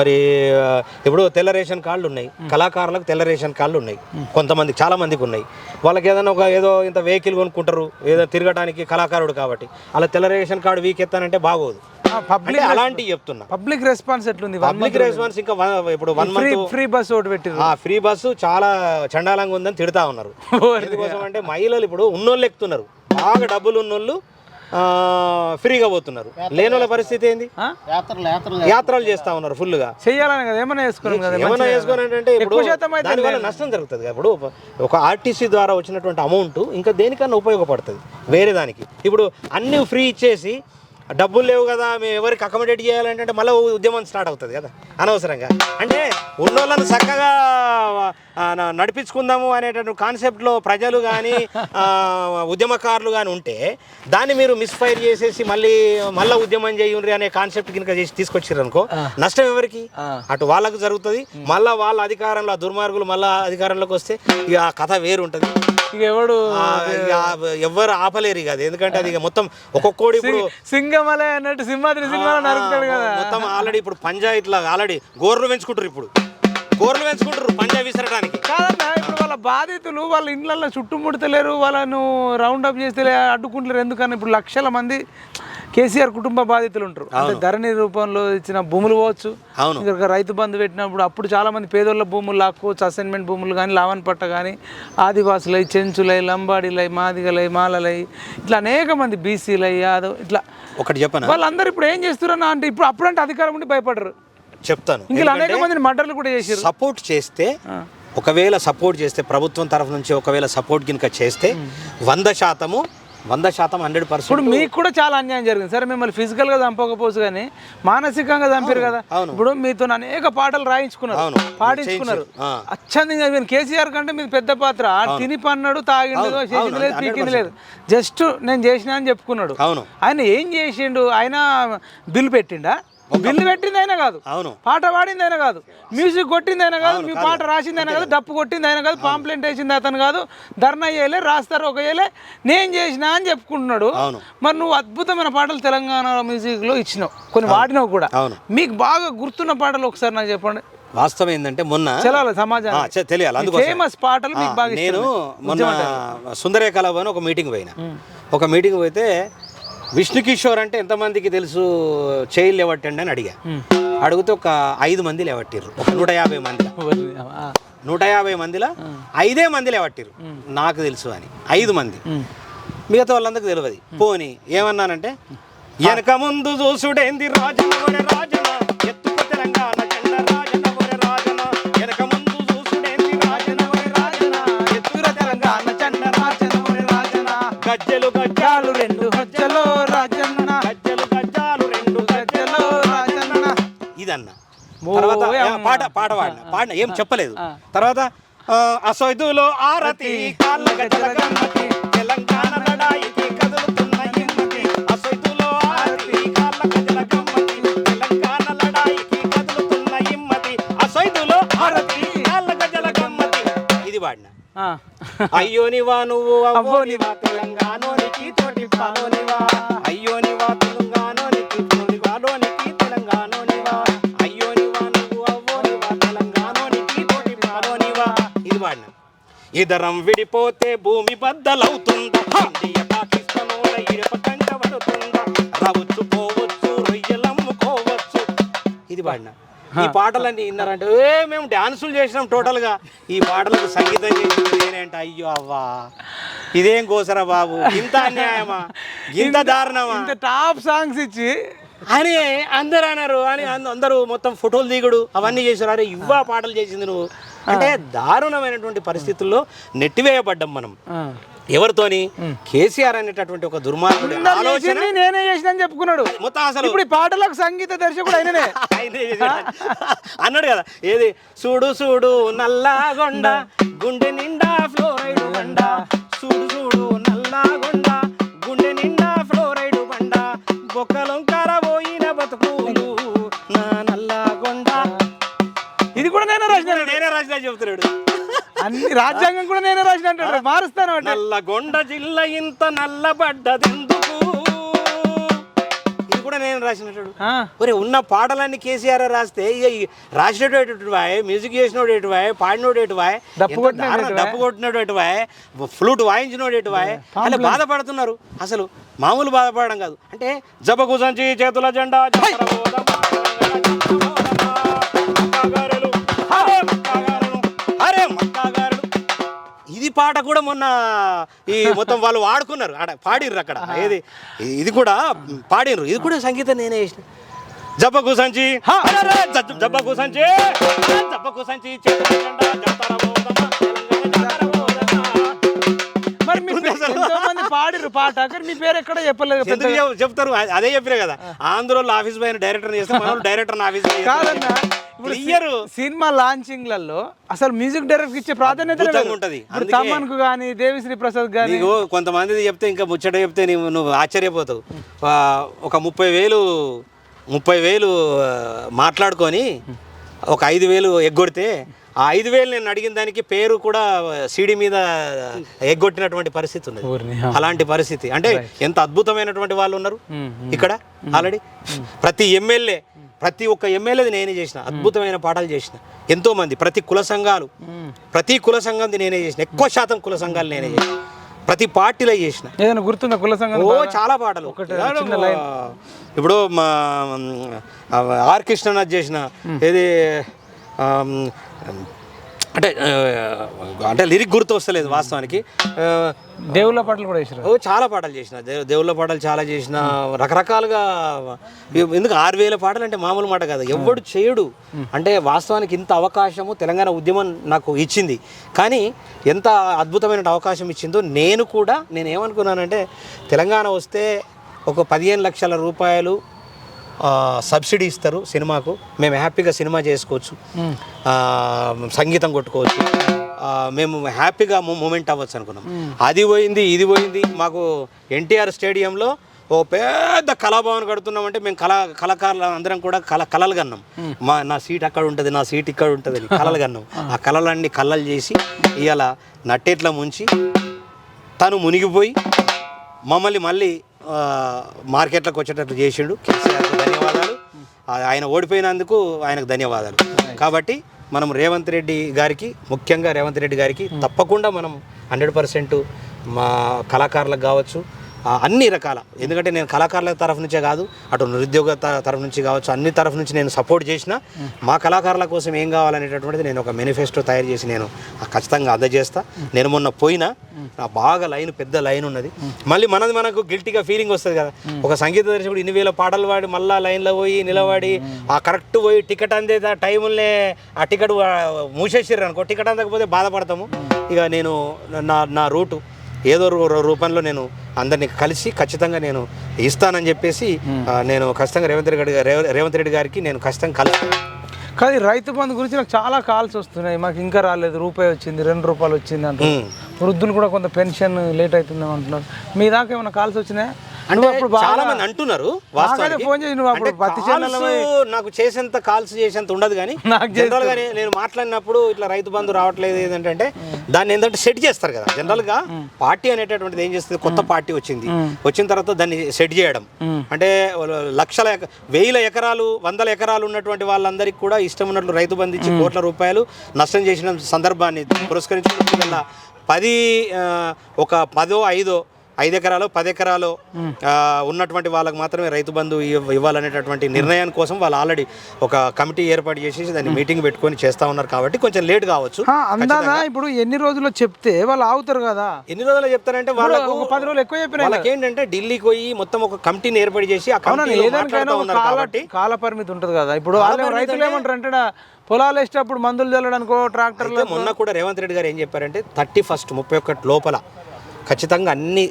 మరి ఇప్పుడు తెల్ల రేషన్ కార్డులు ఉన్నాయి, కళాకారులకు తెల్ల రేషన్ కార్డులు ఉన్నాయి, కొంతమంది చాలా మందికి ఉన్నాయి. వాళ్ళకి ఏదైనా ఏదో ఇంత వెహికల్ కొనుక్కుంటారు ఏదో తిరగడానికి కళాకారుడు కాబట్టి, అలా తెల్ల రేషన్ కార్డు వీక్ ఎత్తానంటే బాగోదు. పబ్లిక్ అలాంటివి చెప్తున్నా. పబ్లిక్ రెస్పాన్స్ ఎట్లుంది? పబ్లిక్ రెస్పాన్స్ ఇంకా ఇప్పుడు 1 month ఫ్రీ బస్ ఒకటి పెట్టింది. ఫ్రీ బస్సు చాలా చండాలంగా ఉందని తిడతా ఉన్నారు. ఎందుకోసం అంటే మహిళలు ఇప్పుడు ఉన్నోళ్ళు ఎక్కుతున్నారు, బాగా డబ్బులు ఉన్నోళ్ళు ఫ్రీగా పోతున్నారు, లేని వాళ్ళ పరిస్థితి ఏంది? యాత్రలు చేస్తా ఉన్నారు ఫుల్ గా. చెయ్యాలని కదా ఏమైనా వేసుకోని అంటే ఇప్పుడు దానివల్ల నష్టం జరుగుతుంది. ఇప్పుడు ఒక ఆర్టీసీ ద్వారా వచ్చినటువంటి అమౌంట్ ఇంకా దేనికన్నా ఉపయోగపడుతుంది వేరే దానికి. ఇప్పుడు అన్ని ఫ్రీ ఇచ్చేసి డబ్బులు లేవు కదా మేము ఎవరికి అకామిడేట్ చేయాలంటే మళ్ళీ ఉద్యమం స్టార్ట్ అవుతుంది కదా అనవసరంగా. అంటే ఉన్నోళ్ళను చక్కగా నడిపించుకుందాము అనేటువంటి కాన్సెప్ట్లో ప్రజలు కానీ ఉద్యమకారులు కానీ ఉంటే దాన్ని మీరు మిస్ఫైర్ చేసేసి మళ్ళీ ఉద్యమం చేయండి అనే కాన్సెప్ట్ కనుక చేసి తీసుకొచ్చారు అనుకో నష్టం ఎవరికి? అటు వాళ్ళకు జరుగుతుంది, మళ్ళీ వాళ్ళ అధికారంలో దుర్మార్గులు మళ్ళీ అధికారంలోకి వస్తే ఇక ఆ కథ వేరు ఉంటుంది. ఎవరు ఆపలేరు కదా, ఎందుకంటే అది మొత్తం ఒక్కొక్కటి ఇప్పుడు సింగమలే అన్నట్టు సింహాద్రి సినిమాలో నరుకుతాడు కదా మొత్తం. ఆల్రెడీ ఇప్పుడు పంజాయిట్లా ఆల్రెడీ గోర్లు పెంచుకుంటారు, ఇప్పుడు గోర్లు పెంచుకుంటారు పంజాబ్ విసరడానికి. కాదన్నా ఇప్పుడు వాళ్ళ బాధితులు వాళ్ళ ఇండ్లలో చుట్టుముడతలేరు, వాళ్ళను రౌండ్ అప్ చేస్తే అడ్డుకుంటలేరు. ఎందుకని ఇప్పుడు లక్షల మంది కేసీఆర్ కుటుంబ బాధితులు ఉంటారు. అంటే ధరణి రూపంలో ఇచ్చిన భూములు పోవచ్చు, ఇంకా రైతు బంధు పెట్టినప్పుడు అప్పుడు చాలా మంది పేదోళ్ళ భూములు లాక్కోవచ్చు, అసైన్మెంట్ భూములు కానీ లావన్ పట్ట కానీ ఆదివాసులై, చెంచులై, లంబాడీలై, మాదిగలై, మాలలై, ఇట్లా అనేక మంది బీసీలై, యాదవ్ ఇట్లా ఒకటి చెప్పను. వాళ్ళందరూ ఇప్పుడు ఏం చేస్తున్నారు అంటే ఇప్పుడు అప్పుడంటే అధికారం ఉండి భయపడరు. చెప్తాను, ఇంకా అనేక మందిని మర్డర్లు కూడా చేశారు. సపోర్ట్ చేస్తే ఒకవేళ సపోర్ట్ చేస్తే ప్రభుత్వం తరఫు నుంచి ఒకవేళ సపోర్ట్ కనుక చేస్తే 100% 100% ఇప్పుడు మీకు కూడా చాలా అన్యాయం జరిగింది. సరే మిమ్మల్ని ఫిజికల్గా చంపకపోవచ్చు కానీ మానసికంగా చంపారు కదా. ఇప్పుడు మీతో అనేక పాటలు రాయించుకున్నారు, పాడించుకున్నారు. అచ్చంది కేసీఆర్ కంటే మీది పెద్ద పాత్ర. తిని పన్నాడు, తాగిండు, చేసింది లేదు, పీకింది లేదు, జస్ట్ నేను చేసినా అని చెప్పుకున్నాడు. ఆయన ఏం చేసిండు? ఆయన బిల్లు పెట్టిండా? బిల్లు పెట్టింది అయినా కాదు, పాట పాడింది అయినా కాదు, మ్యూజిక్ కొట్టింది అయినా కాదు, మీ పాట రాసింది అయినా కాదు, డప్పు కొట్టింది అయినా కాదు, పాంప్లెంట్ వేసింది అతను కాదు, ధర్నా చేయలే, రాస్తారు ఒక వేలే, నేను చేసినా అని చెప్పుకుంటున్నాడు. మరి నువ్వు అద్భుతమైన పాటలు తెలంగాణ మ్యూజిక్లో ఇచ్చినావు, కొన్ని వాడినావు కూడా. మీకు బాగా గుర్తున్న పాటలు ఒకసారి నాకు చెప్పండి. వాస్తవం ఏంటంటే మొన్న సమాజం తెలియాలి, ఫేమస్ పాటలు మీకు బాగా. నేను మొన్న సుందరే కళ అని ఒక మీటింగ్ పోయినా. ఒక మీటింగ్ పోతే విష్ణు కిషోర్ అంటే ఎంతమందికి తెలుసు చైల్డ్ లేవట్టండి అని అడిగా. అడిగితే ఒక 5 మంది లేవట్టిర్రు. 150 మంది 150 మందిలో 5 మంది లేవట్టిర్రు నాకు తెలుసు అని. 5 మంది, మిగతా వాళ్ళందరికీ తెలియదు. పోనీ ఏమన్నానంటే వెనక ముందు చూసుడేంది రాజన ఒరే రాజన, ఎత్తుక తెలంగాణ జెండా రాజన ఒరే రాజన, వెనక ముందు చూసుడేంది రాజన ఒరే రాజన, ఎత్తుక తెలంగాణ జెండా రాజన ఒరే రాజన, గజ్జెలు గజ్జాలు 2 గజ్జెలు రాజన్న, గజ్జెలు గజ్జాలు 2 గజ్జెలు రాజన్న. ఇదన్న తర్వాత పాట పాడిన ఏం చెప్పలేదు. తర్వాత అసోదులో ఆరతి కాళ్ళ గజ్జల గమ్మతి, తెలంగాణ లడాయికి కదులుతున్న హిమ్మతి, అసోదులో ఆరతి కాళ్ళ గజ్జల గమ్మతి, తెలంగాణ లడాయికి కదులుతున్న హిమ్మతి, అసోదులో ఆరతి కాళ్ళ గజ్జల గమ్మతి. ఇది వాడిన. అయ్యోనివా నువ్వు అవ్వోనివా తెలంగాణోనికి తోటి పాలోనివా, అయ్యోనివా తెలంగాణోనికి తోటి పాలోనికి తెలంగాణోనివా, అయ్యోనివా నువ్వు అవ్వోనివా తెలంగాణోనికి తోటి పాలోనివా. ఇది వాడిన. ఇద్దరం విడిపోతే భూమి బద్దలవుతుందా, ఇండియా పాకిస్తాన్ ఇరప కంచ పడుతుందా, రావచ్చు పోవచ్చు రొయ్యలమ్ముకోవచ్చు. ఇది వాడిన. ఈ పాటలన్నీ విన్నారంటే మేము డాన్సులు చేసినాం టోటల్గా. ఈ పాటలకు సంగీతం చేసింది నేనేంట. అయ్యో అవ్వా, ఇదేం కోసరా బాబు, ఇంత అన్యాయమా, ఇంత దారుణమా, ఇంత టాప్ సాంగ్స్ ఇచ్చి అని అందరు అన్నారు. అని అందరూ మొత్తం ఫోటోలు దిగుడు అవన్నీ చేశారు. అరే ఇవ్వా పాటలు చేసింది నువ్వు అంటే. దారుణమైనటువంటి పరిస్థితుల్లో నెట్టివేయబడ్డం మనం. ఎవరితోని? కేసీఆర్ అనేటటువంటి ఒక దుర్మార్గుడు ఆలోచన. నేనే చేసిన చెప్పుకున్నాడు మొత్తం. అసలు ఇప్పుడు పాటలకు సంగీత దర్శకుడు అయిననే అన్నాడు కదా. ఏది చూడు చూడు నల్లాగొండ గుండె నిండా ఫ్లోరైడ్ బండ, చూడు చూడు నల్లాగొండ గుండె నిండా ఫ్లోరైడ్ బండ, బొక్కలొంకర పోయిన బతుకులు నా నల్లాగొండ. ఇది కూడా నేనే రాసిన చెబుతున్నాడు. రాజ్యాంగం కూడా నేనే రాసిన అంటాడు, మారుస్తాను అంటే. నల్లగొండ జిల్లా ఇంత నల్లబడ్డదెందుకు, ఇది కూడా నేను రాసినట్టు. ఒరే ఉన్న పాటలన్నీ కేసీఆర్ రాస్తే ఇక రాసినటువంటి వాయ్, మ్యూజిక్ చేసినోడు వాయ్, పాడినోడు వాయ్, డప్పు కొట్టినోడు వాయ్, ఫ్లూట్ వాయించినోడు వాయ్, అలా బాధపడుతున్నారు. అసలు మామూలు బాధపడడం కాదు. అంటే జబకు సంచి చేతుల జెండా, ఇది పాట కూడా మొన్న ఈ మొత్తం వాళ్ళు వాడుకున్నారు, పాడిర్రు అక్కడ. ఏది ఇది కూడా పాడిర్రు, ఇది కూడా సంగీతం నేనే చేసిన. జబ్బకు సంచి జబ్బకు సంచి జబ్బకు సంచి పాడిర్రు పాట, మీ పేరు ఎక్కడ చెప్పలేదు. చెప్తారు, అదే చెప్పిరే కదా. ఆంధ్రోళ్ళు ఆఫీస్ పైన డైరెక్టర్ చేస్తే మనం డైరెక్టర్ ఆఫీస్ కాదన్నా. సినిమా లాంచింగ్లలో అసలు మ్యూజిక్ డైరెక్టర్ ఇచ్చే ప్రాధాన్యత ఉంటది. తమన్ కు గానీ, దేవిశ్రీ ప్రసాద్ గానీ, కొంతమంది చెప్తే ఇంకా ముచ్చట చెప్తే నువ్వు ఆశ్చర్యపోతావు. ఒక 30,000 మాట్లాడుకొని ఒక 5,000 ఎగ్గొడితే ఆ 5,000 నేను అడిగిన దానికి పేరు కూడా సీడీ మీద ఎగ్గొట్టినటువంటి పరిస్థితి ఉన్నది. అలాంటి పరిస్థితి అంటే ఎంత అద్భుతమైనటువంటి వాళ్ళు ఉన్నారు ఇక్కడ ఆల్రెడీ. ప్రతి ఒక్క ఎమ్మెల్యేది నేనే చేసిన, అద్భుతమైన పాటలు చేసిన. ఎంతో మంది ప్రతి కుల సంఘంది నేనే చేసిన, ఎక్కువ శాతం కుల సంఘాలు నేనే చేసిన, ప్రతి పార్టీలో చేసిన. ఏదైనా గుర్తుందా కుల సంఘం? చాలా పాటలు. ఇప్పుడు మా ఆర్ కృష్ణనాథ్ చేసిన, ఏది అంటే లిరిక్ గుర్తు వస్తలేదు వాస్తవానికి. దేవుళ్ళ పాటలు కూడా చేసిన, చాలా పాటలు చేసిన, దేవుళ్ళ పాటలు చాలా చేసిన, రకరకాలుగా. ఎందుకు 6,000 పాటలు అంటే మామూలు మాట కాదు, ఎవడు చేయడు. అంటే వాస్తవానికి ఇంత అవకాశము తెలంగాణ ఉద్యమం నాకు ఇచ్చింది. కానీ ఎంత అద్భుతమైన అవకాశం ఇచ్చిందో నేను ఏమనుకున్నానంటే, తెలంగాణ వస్తే ఒక 15 లక్షల రూపాయలు సబ్సిడీ ఇస్తారు సినిమాకు, మేము హ్యాపీగా సినిమా చేసుకోవచ్చు, సంగీతం కొట్టుకోవచ్చు, మేము హ్యాపీగా మూమెంట్ అవ్వచ్చు అనుకున్నాం. అది పోయింది, ఇది పోయింది. మాకు ఎన్టీఆర్ స్టేడియంలో ఓ పెద్ద కళాభవన్ కడుతున్నామంటే మేము కళాకారులు అందరం కూడా కళలు కన్నాం. నా సీట్ అక్కడ ఉంటుంది, నా సీట్ ఇక్కడ ఉంటుంది అని కళలు కన్నాం. ఆ కళలన్నీ కళ్ళలు చేసి ఇవాళ నట్టేట్ల ముంచి తను మునిగిపోయి మమ్మల్ని మళ్ళీ మార్కెట్లోకి వచ్చేటట్లు చేసిండు. కేసీఆర్కు ధన్యవాదాలు. ఆయన ఓడిపోయినందుకు ఆయనకు ధన్యవాదాలు. కాబట్టి మనం ముఖ్యంగా రేవంత్ రెడ్డి గారికి తప్పకుండా మనం 100% మా కళాకారులకు కావచ్చు, అన్ని రకాల, ఎందుకంటే నేను కళాకారుల తరఫు నుంచే కాదు, అటు నిరుద్యోగ తరఫు నుంచి కావచ్చు, అన్ని తరఫు నుంచి నేను సపోర్ట్ చేసిన. మా కళాకారుల కోసం ఏం కావాలనేటటువంటిది నేను ఒక మేనిఫెస్టో తయారు చేసి నేను ఖచ్చితంగా అందజేస్తా. నేను మొన్న పోయినా నా బాగా పెద్ద లైన్ ఉన్నది. మళ్ళీ మనకు గిల్టీగా ఫీలింగ్ వస్తుంది కదా. ఒక సంగీత దర్శకుడు 2,000 పాటలు పాడి మళ్ళీ లైన్లో పోయి నిలబడి ఆ కరెక్ట్ పోయి టికెట్ అందే టైములనే ఆ టికెట్ మూసేసారు అనుకో, టికెట్ అందకపోతే బాధపడతాము. ఇక నేను నా రూటు ఏదో రూపంలో నేను అందరినీ కలిసి ఖచ్చితంగా నేను ఇస్తానని చెప్పేసి నేను ఖచ్చితంగా రేవంత్ రెడ్డి గారికి నేను ఖచ్చితంగా కలిసి. కానీ రైతు బంధు గురించి నాకు చాలా కాల్స్ వస్తున్నాయి, మాకు ఇంకా రాలేదు, రూపాయి వచ్చింది, 2 రూపాయలు వచ్చింది అంటూ. వృద్ధులు కూడా కొంత పెన్షన్ లేట్ అవుతుంది అంటున్నారు. మీ దాకా ఏమైనా కాల్స్ వచ్చినాయా? అంటే చాలా మంది అంటున్నారు. నాకు చేసేంత కాల్స్ చేసేంత ఉండదు, కానీ జనరల్ గా నేను మాట్లాడినప్పుడు ఇట్లా రైతు బంధు రావట్లేదు ఏంటంటే దాన్ని ఏంటంటే సెట్ చేస్తారు కదా. జనరల్ గా పార్టీ అనేటటువంటిది ఏం చేస్తుంది, కొత్త పార్టీ వచ్చిన తర్వాత దాన్ని సెట్ చేయడం అంటే 1,000 ఎకరాలు 100 ఎకరాలు ఉన్నటువంటి వాళ్ళందరికీ కూడా ఇష్టం ఉన్నట్లు రైతు బంధు ఇచ్చి కోట్ల రూపాయలు నష్టం చేసిన సందర్భాన్ని పురస్కరించుకున్న 5 ఎకరాలు 10 ఎకరాలు ఉన్నటువంటి వాళ్ళకి మాత్రమే రైతు బంధు ఇవ్వాలనేటటువంటి నిర్ణయం కోసం వాళ్ళు ఆల్రెడీ ఒక కమిటీ ఏర్పాటు చేసి దాన్ని మీటింగ్ పెట్టుకొని చేస్తా ఉన్నారు. కాబట్టి కొంచెం లేట్ కావచ్చు. ఇప్పుడు ఎన్ని రోజుల్లో చెప్తే వాళ్ళు ఆగుతారు కదా? ఎన్ని రోజుల్లో చెప్తారంటే వాళ్ళకు 10 రోజులు ఎక్కువ చెప్పిన వాళ్ళకి ఏంటంటే ఢిల్లీకి పోయి మొత్తం ఒక కమిటీని ఏర్పాటు చేసి ఆ కాల పరిమితి ఉంటుంది కదా. ఇప్పుడు రైతులు ఏమంటారు అంటే పొలాలు వేసేటప్పుడు మందులు చల్లడానికో ట్రాక్టర్లు. మొన్న కూడా రేవంత్ రెడ్డి గారు ఏం చెప్పారంటే 31 లోపల ఖచ్చితంగా అన్ని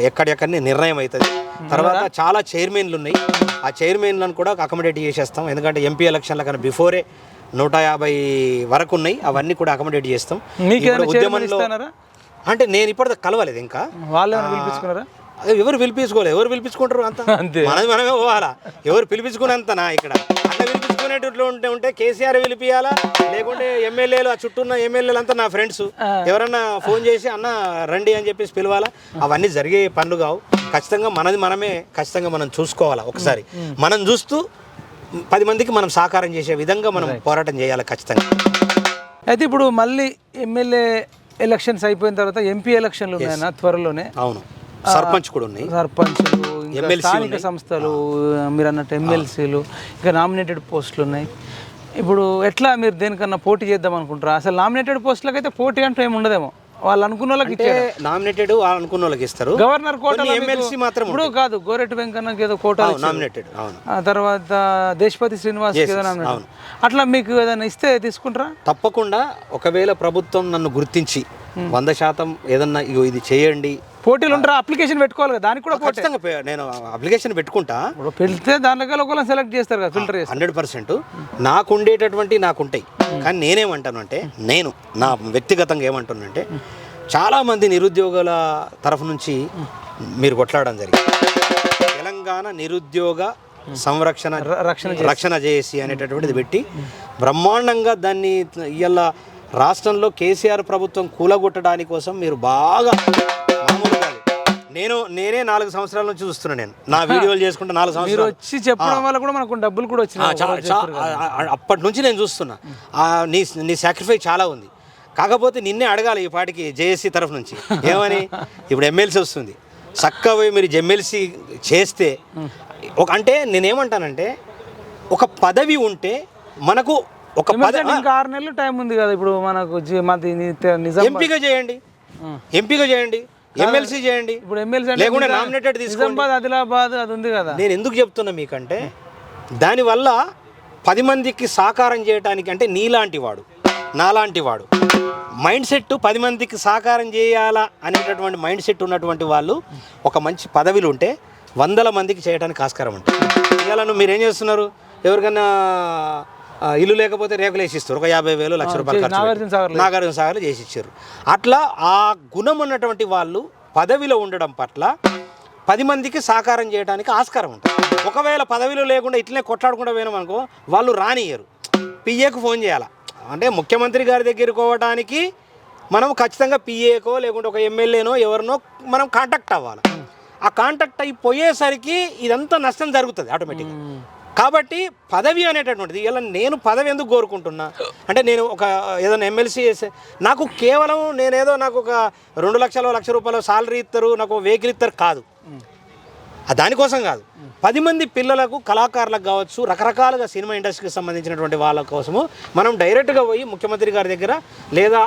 ఎక్కడెక్కడనే నిర్ణయం అవుతుంది. తర్వాత చాలా చైర్మన్లు ఉన్నాయి, ఆ చైర్మన్లను కూడా అకామిడేట్ చేసేస్తాం. ఎందుకంటే ఎంపీ ఎలక్షన్ల కన్నా బిఫోరే 150 వరకు ఉన్నాయి, అవన్నీ కూడా అకామిడేట్ చేస్తాం. ఉద్యమంలో అంటే నేను ఇప్పటిదాకా కలవలేదు, ఇంకా వాళ్ళు పిలిపించుకున్నారా? అదే ఎవరు పిలిపించుకోలేదు, ఎవరు పిలిపించుకుంటారు అంత మనది మనమే పోవాలా, ఎవరు పిలిపించుకునేంతనా ఇక్కడ అట్లా పిలిపించుకునేటట్లు ఉంటే కేసీఆర్ పిలిపియాలా, లేకుంటే ఎమ్మెల్యేలు ఆ చుట్టూ ఉన్న ఎమ్మెల్యేలు అంతా నా ఫ్రెండ్స్ ఎవరన్నా ఫోన్ చేసి అన్న రండి అని చెప్పేసి పిలవాలా, అవన్నీ జరిగే పనులు కావు. ఖచ్చితంగా మనది మనమే ఖచ్చితంగా మనం చూసుకోవాలా, ఒకసారి మనం చూస్తూ 10 మందికి మనం సహకారం చేసే విధంగా మనం పోరాటం చేయాలి ఖచ్చితంగా. అయితే ఇప్పుడు మళ్ళీ ఎమ్మెల్యే ఎలక్షన్స్ అయిపోయిన తర్వాత ఎంపీ ఎలక్షన్లు ఉన్నాయన్న త్వరలోనే. అవును, సర్పంచ్ కూడా ఉన్నాయి, సర్పంచ్లు, స్థానిక సంస్థలు, మీరు అన్నట్టు ఎమ్మెల్సీలు, ఇంకా నామినేటెడ్ పోస్టులు ఉన్నాయి. ఇప్పుడు ఎట్లా మీరు దేనికన్నా పోటీ చేద్దాం అనుకుంటారా? అసలు నామినేటెడ్ పోస్టులకు అయితే పోటీ అంటూ ఏమి ఉండదేమో, వాళ్ళు అనుకున్న వాళ్ళకి ఇచ్చారు. నామినేటెడ్ వాళ్ళు అనుకున్న వాళ్ళకి ఇస్తారు. గవర్నర్ కోట ఎమ్మెల్సీ మాత్రం ఇప్పుడు కాదు, గోరెట్టి వెంకన్నకి ఏదో కోట నామినేటెడ్, ఆ తర్వాత దేశపతి శ్రీనివాస్ ఏదో నామినేటెడ్. అట్లా మీకు ఏదైనా ఇస్తే తీసుకుంటారా? తప్పకుండా. ఒకవేళ ప్రభుత్వం నన్ను గుర్తించి 100% ఏదన్నా ఇది చేయండి, పోటీలు ఉంటారా? అప్లికేషన్ పెట్టుకోవాలి కదా, దానికి కూడా ఖచ్చితంగా నేను అప్లికేషన్ పెట్టుకుంటా. పెడితే దాంట్లో ఒకళ్ళని సెలెక్ట్ చేస్తారు కదా, ఫిల్టర్ చేస్తారు. 100% నాకు ఉండేటటువంటి నాకు ఉంటాయి. కానీ నేనేమంటాను అంటే, నేను నా వ్యక్తిగతంగా ఏమంటున్నానంటే, చాలామంది నిరుద్యోగుల తరఫు నుంచి మీరు కొట్లాడడం జరిగింది. తెలంగాణ నిరుద్యోగ రక్షణ చేసి అనేటటువంటిది పెట్టి బ్రహ్మాండంగా దాన్ని ఇవాళ రాష్ట్రంలో కేసీఆర్ ప్రభుత్వం కూలగొట్టడానికి కోసం మీరు బాగా మామూలు కాదు. నేనే 4 సంవత్సరాల నుంచి చూస్తున్నాను. నేను నా వీడియోలు చేసుకుంటే 4 సంవత్సరాలు వచ్చి చెప్పడం వల్ల కూడా మనకు డబ్బులు కూడా వచ్చినాయి. అప్పటి నుంచి నేను చూస్తున్నా. నీ సాక్రిఫైస్ చాలా ఉంది. కాకపోతే నిన్నే అడగాలి ఈ పాటికి జేఏసీ తరఫు నుంచి ఏమని, ఇప్పుడు ఎమ్మెల్సీ వస్తుంది, చక్కగా మీరు ఎమ్మెల్సీ చేస్తే అంటే నేనేమంటానంటే, ఒక పదవి ఉంటే మనకు ఒక పదవి, ఇంకా 6 నెలలు టైం ఉంది కదా ఇప్పుడు మనకు. ఎంపిక చేయండి, ఎమ్మెల్సీ చేయండి, ఇప్పుడు ఎమ్మెల్సీ లేకుంటే నామినేటెడ్ తీసుకోండి. ఆదిలాబాద్ అది ఉంది కదా. నేను ఎందుకు చెప్తున్నా మీకంటే, దానివల్ల 10 మందికి సహకారం చేయడానికి, అంటే నీలాంటి వాడు నాలాంటి వాడు మైండ్ సెట్ 10 మందికి సహకారం చేయాలా అనేటటువంటి మైండ్ సెట్ ఉన్నటువంటి వాళ్ళు ఒక మంచి పదవిలు ఉంటే 100 మందికి చేయడానికి ఆస్కారం ఉంటుంది. ఇవాళ మీరేం చేస్తున్నారు, ఎవరికైనా ఇల్లు లేకపోతే రేకులు వేసి ఇస్తారు, ఒక 50,000 1,00,000 రూపాయలు ఖర్చు నాగార్జున సాగర్లో చేసి ఇచ్చారు. అట్లా ఆ గుణం ఉన్నటువంటి వాళ్ళు పదవిలో ఉండడం పట్ల 10 మందికి సహకారం చేయడానికి ఆస్కారం ఉంటుంది. ఒకవేళ పదవిలో లేకుండా ఇట్లనే కొట్లాడకుండా పోయినామనుకో, వాళ్ళు రానియరు. పిఏకు ఫోన్ చేయాలా, అంటే ముఖ్యమంత్రి గారి దగ్గరికి పోవడానికి మనం ఖచ్చితంగా పిఏకో లేకుంటే ఒక ఎమ్మెల్యేనో ఎవరినో మనం కాంటాక్ట్ అవ్వాలి. ఆ కాంటాక్ట్ అయిపోయేసరికి ఇదంతా నష్టం జరుగుతుంది ఆటోమేటిక్గా. కాబట్టి పదవి అనేటటువంటిది, ఇలా నేను పదవి ఎందుకు కోరుకుంటున్నా అంటే, నేను ఒక ఏదైనా ఎమ్మెల్సీ చేస్తే నాకు కేవలం నేనేదో నాకు ఒక 2 లక్షలు 1,00,000 రూపాయలు సాలరీ ఇస్తారు, నాకు వెహికల్ ఇస్తారు కాదు, దానికోసం కాదు. 10 మంది పిల్లలకు, కళాకారులకు కావచ్చు, రకరకాలుగా సినిమా ఇండస్ట్రీకి సంబంధించినటువంటి వాళ్ళ కోసము మనం డైరెక్ట్గా పోయి ముఖ్యమంత్రి గారి దగ్గర, లేదా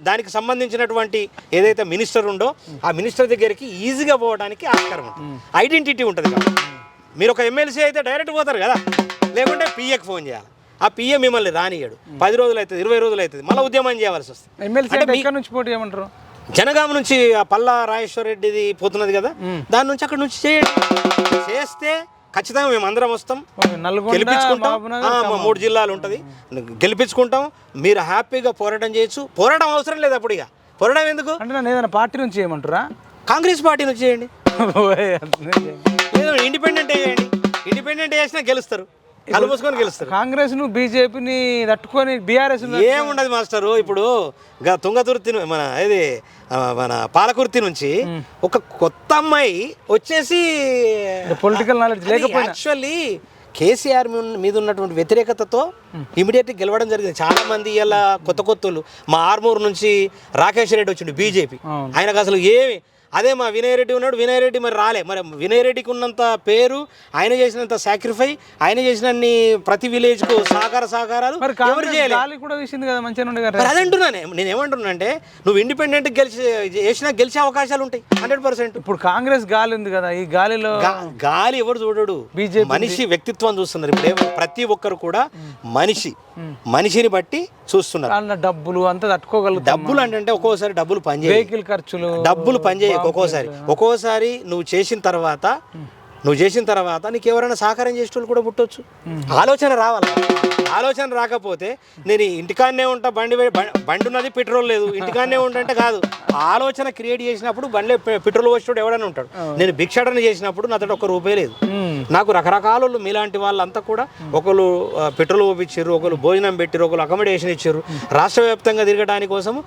దానికి సంబంధించినటువంటి ఏదైతే మినిస్టర్ ఉందో ఆ మినిస్టర్ దగ్గరికి ఈజీగా పోవడానికి ఆస్కారం ఉంటుంది, ఐడెంటిటీ ఉంటుంది. కాబట్టి మీరు ఒక ఎమ్మెల్సీ అయితే డైరెక్ట్ పోతారు కదా, లేకుంటే పిఏకి ఫోన్ చేయాలి. ఆ పిఏ మిమ్మల్ని రానియడు, 10 రోజులు అవుతుంది, 20 రోజులు అవుతుంది, మళ్ళీ ఉద్యమం చేయవలసి వస్తుంది. ఎమ్మెల్సీ నుంచి పోటీ ఏమంటారు, జనగామ నుంచి పల్లా రాజేశ్వర రెడ్డిది పోతున్నది కదా, దాని నుంచి అక్కడ నుంచి చేస్తే ఖచ్చితంగా మేము అందరం వస్తాం, గెలిపించుకుంటాం. 3 జిల్లాలు ఉంటుంది, గెలిపించుకుంటాం. మీరు హ్యాపీగా పోరాటం చేయొచ్చు. పోరాటం అవసరం లేదు అప్పుడు, ఇక పోరాటం ఎందుకు అంటే నన్ను ఏదైనా పార్టీ నుంచి చేయమంటారా? కాంగ్రెస్ పార్టీ నుంచి చేయండి, ఇండిపెండెంట్ చేయండి. ఇండిపెండెంట్ చేసినా గెలుస్తారు, కళ్ళు మూసుకొని గెలుస్తారు. కాంగ్రెస్ ను బీజేపీని తట్టుకొని బీఆర్ఎస్ ఏముండదు మాస్టరు. ఇప్పుడు తుంగతుర్తి మన పాలకుర్తి నుంచి ఒక కొత్త అమ్మాయి వచ్చేసి పొలిటికల్ నాలెడ్జ్ లేకపోయినా యాక్చువల్లీ కేసీఆర్ మీద ఉన్నటువంటి వ్యతిరేకతతో ఇమీడియట్గా గెలవడం జరిగింది. చాలా మంది ఇలా కొత్తలు మా ఆర్మూరు నుంచి రాకేష్ రెడ్డి వచ్చిండు బీజేపీ, ఆయనకు అసలు ఏమి, అదే మా వినయ్ రెడ్డి ఉన్నాడు, వినయ్ రెడ్డి మరి రాలే. మరి వినయ్ రెడ్డికి ఉన్నంత పేరు, ఆయన చేసినంత సాక్రిఫై, ఆయన చేసినన్ని ప్రతి విలేజ్కు సహకారాలు ఎవరు చేయలేదు. అది అంటున్నానే, నేను ఏమంటున్నా అంటే, నువ్వు ఇండిపెండెంట్ గెలిచే అవకాశాలు ఉంటాయి 100%. ఇప్పుడు కాంగ్రెస్ గాలి ఉంది కదా, ఈ గాలిలో గాలి ఎవరు చూడడు, మనిషి వ్యక్తిత్వం చూస్తున్నారు. ఇప్పుడు ప్రతి ఒక్కరు కూడా మనిషిని బట్టి చూస్తున్నారు. డబ్బులు అంతా తట్టుకోగలరు. డబ్బులు అంటే ఒక్కోసారి డబ్బులు పనిచేయ, వెహికల్ ఖర్చులు, డబ్బులు పనిచేయ. ఒక్కోసారి నువ్వు చేసిన తర్వాత నీకు ఎవరైనా సహకారం చేసేటోళ్ళు కూడా పుట్టొచ్చు. ఆలోచన రావాలి. ఆలోచన రాకపోతే నేను ఇంటికాన్నే ఉంటా, బండి ఉన్నది, పెట్రోల్ లేదు, ఇంటికాన్నే ఉంటా అంటే కాదు. ఆలోచన క్రియేట్ చేసినప్పుడు బండ్లే పెట్రోల్ వచ్చేటోడు ఎవడైనా ఉంటాడు. నేను భిక్షాటన చేసినప్పుడు నాతో ఒక్క రూపాయి లేదు. నాకు రకరకాల మీలాంటి వాళ్ళంతా కూడా ఒకరు పెట్రోల్ పోపించారు, ఒకరు భోజనం పెట్టారు, ఒకరు అకామిడేషన్ ఇచ్చారు. రాష్ట్ర వ్యాప్తంగా తిరగడానికి కోసము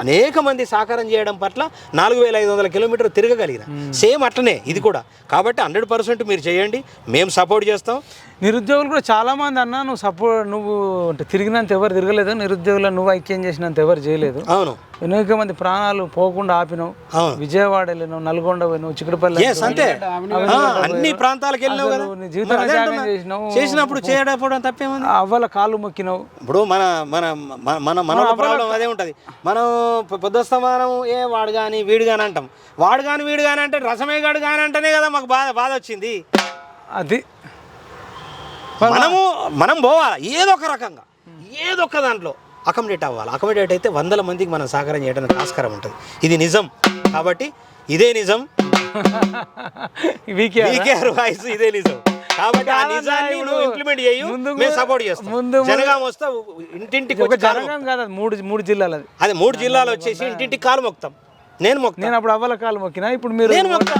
అనేక మంది సహకారం చేయడం పట్ల 4500 కిలోమీటర్లు తిరగగలిగిన. సేమ్ అట్లనే ఇది కూడా. కాబట్టి 100% మీరు చేయండి, మేము సపోర్ట్ చేస్తాం. నిరుద్యోగులు కూడా చాలా మంది అన్న నువ్వు అంటే తిరిగినంత ఎవరు తిరగలేదు, నిరుద్యోగులను నువ్వు ఐక్యం చేసినంత ఎవరు చేయలేదు. అవును, అనేక మంది ప్రాణాలు పోకుండా ఆపినావు. విజయవాడ వెళ్ళినావు, నల్గొండ పోయినావు, చిక్కడపల్లి, అంతే అన్ని ప్రాంతాలకు వెళ్ళినావు కదా. జీవితం చేసినావు. చేసినప్పుడు చేయడం తప్పేముంది? అవ్వల కాళ్ళు మొక్కినావు. ఇప్పుడు మన మన మన మన ప్రాబ్లం అదే ఉంటుంది. మనం పొద్దుస్తమానం వాడు కానీ వీడు కానీ అంటాం. వాడు కానీ వీడు కానీ అంటే రసమేగాడు కానీ అంటేనే కదా మాకు బాధ వచ్చింది. అది మనం పోవాలి ఏదో ఒక రకంగా, ఏదో ఒక దాంట్లో అకామిడేట్ అవ్వాలి. అకామిడేట్ అయితే 100 మందికి మనం సహకారం చేయడానికి ఆస్కారం ఉంటుంది. ఇది నిజం. కాబట్టి ఇదే నిజం. వీకేఆర్ వాయిస్ ఇదే నిజం. కాబట్టి ఆ నిజాన్ని నువ్వు ఇంప్లిమెంట్ చేయు, మేము సపోర్ట్ చేస్తాం. జనగాం వస్తే ఇంటింటికి ఒక జనగాం కాదు, మూడు జిల్లాలు. అదే 3 జిల్లాలు వచ్చేసి ఇంటింటికి కాలు మొక్తాం. నేను అప్పుడు అవ్వల కాలు మొక్కినా, ఇప్పుడు మీరు నేను మొక్తా.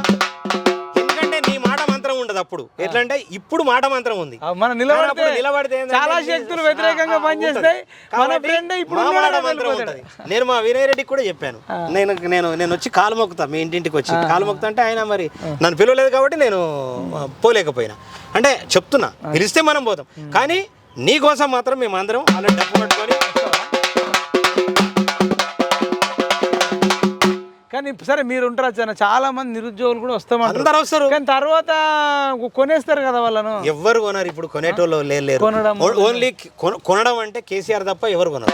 ఎందుకంటే నీ మాట మంత్రం ఉండదు అప్పుడు. ఎట్లా అంటే ఇప్పుడు మాట మంత్రం ఉంది. మనం నిలబడితే చాలా శక్తులు వ్యతిరేకంగా పనిచేస్తాయి. నేను మా వినయ్ రెడ్డికి కూడా చెప్పాను, నేను వచ్చి కాలు మొక్కుతా, మీ ఇంటింటికి వచ్చి కాలు మొక్కుతా అంటే ఆయన మరి నన్ను పిలవలేదు కాబట్టి నేను పోలేకపోయినా. అంటే చెప్తున్నా, పిలిస్తే మనం పోతాం. కానీ నీ కోసం మాత్రం మేము అందరం అలా డబ్బు పట్టుకొని. కానీ సరే మీరు ఉంటారు, చాలా మంది నిరుద్యోగులు కూడా అందరూ వస్తారు. కానీ తర్వాత కొనేస్తారు కదా వాళ్ళను. ఎవరు కొనరు ఇప్పుడు, కొనేటోళ్ళు లేరు. ఓన్లీ కొనడం అంటే కేసీఆర్ తప్ప ఎవరు కొనరు.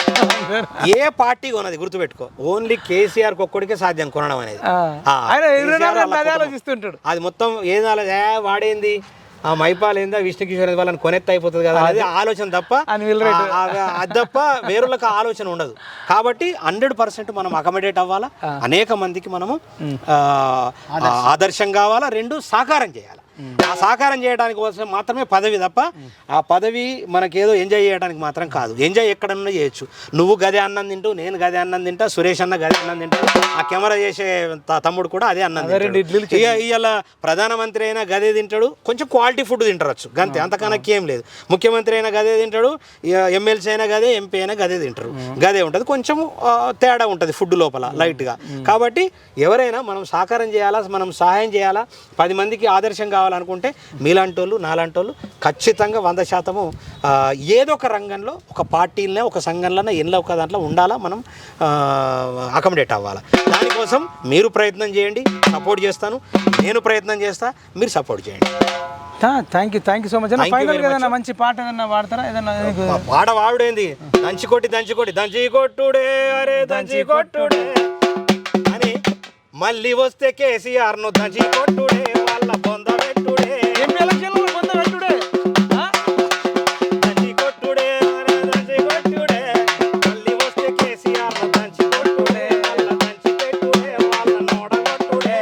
ఏ పార్టీ కొనది గుర్తుపెట్టుకో. ఓన్లీ కేసీఆర్ ఒక్కడికే సాధ్యం కొనడం అనేది. ఆలోచిస్తుంటాడు. అది మొత్తం ఏది వాడేంది, ఆ మైపాల్ ఏందా, విష్ణు కిషోర్ వాళ్ళని కొనెత్తి అయిపోతుంది కదా అనేది ఆలోచన తప్ప, అది తప్ప వేరులకు ఆలోచన ఉండదు. కాబట్టి 100% మనం అకామిడేట్ అవ్వాలా, అనేక మందికి మనము ఆదర్శం కావాలా, 2 సాకారం చేయాలి. ఆ సహకారం చేయడానికి కోసం మాత్రమే పదవి తప్ప ఆ పదవి మనకేదో ఎంజాయ్ చేయడానికి మాత్రం కాదు. ఎంజాయ్ ఎక్కడన్నా చేయొచ్చు. నువ్వు గదే అన్నం తింటూ, నేను గదే అన్నం తింటా, సురేష్ అన్న గదే అన్నం తింటా, ఆ కెమెరా చేసే తమ్ముడు కూడా అదే అన్నం తింటాడు. ఇవాళ ప్రధానమంత్రి అయినా గదే తింటాడు, కొంచెం క్వాలిటీ ఫుడ్ తింటారచ్చు గంతే, అంతకనకి ఏం లేదు. ముఖ్యమంత్రి అయినా గదే తింటాడు, ఎమ్మెల్సీ అయినా గదే, ఎంపీ అయినా గదే తింటారు. గదే ఉంటుంది, కొంచెం తేడా ఉంటుంది ఫుడ్ లోపల లైట్గా. కాబట్టి ఎవరైనా మనం సహకారం చేయాలా, మనం సహాయం చేయాలా, 10 మందికి ఆదర్శం కావాలనుకుంటే మీలాంటి వాళ్ళు, నాలాంటి వాళ్ళు ఖచ్చితంగా 100% ఏదో ఒక రంగంలో, ఒక పార్టీలనే, ఒక సంఘంలోనే, ఎన్నో ఒక దాంట్లో ఉండాలా, మనం అకామిడేట్ అవ్వాలి. దానికోసం మీరు ప్రయత్నం చేయండి, సపోర్ట్ చేస్తాను. నేను ప్రయత్నం చేస్తా, మీరు సపోర్ట్ చేయండి. Thank you so much. ఏదైనా మంచి పాట ఏదైనా వాడతారా? ఏదైనా పాట వాడుడేంది, దంచి కొట్టుడే అరే దంచి కొట్టుడే అని, మళ్ళీ వస్తే కేసీఆర్ ను దంచి కొట్టుడే, వాళ్ళ బొంద పెట్టుడే, దంచి కొట్టుడే అరే దంచి కొట్టుడే, మళ్ళీ వస్తే కేసీఆర్ ను దంచి కొట్టుడే, వాళ్ళ దంచి పెట్టుడే, వాళ్ళ నోడ కొట్టుడే.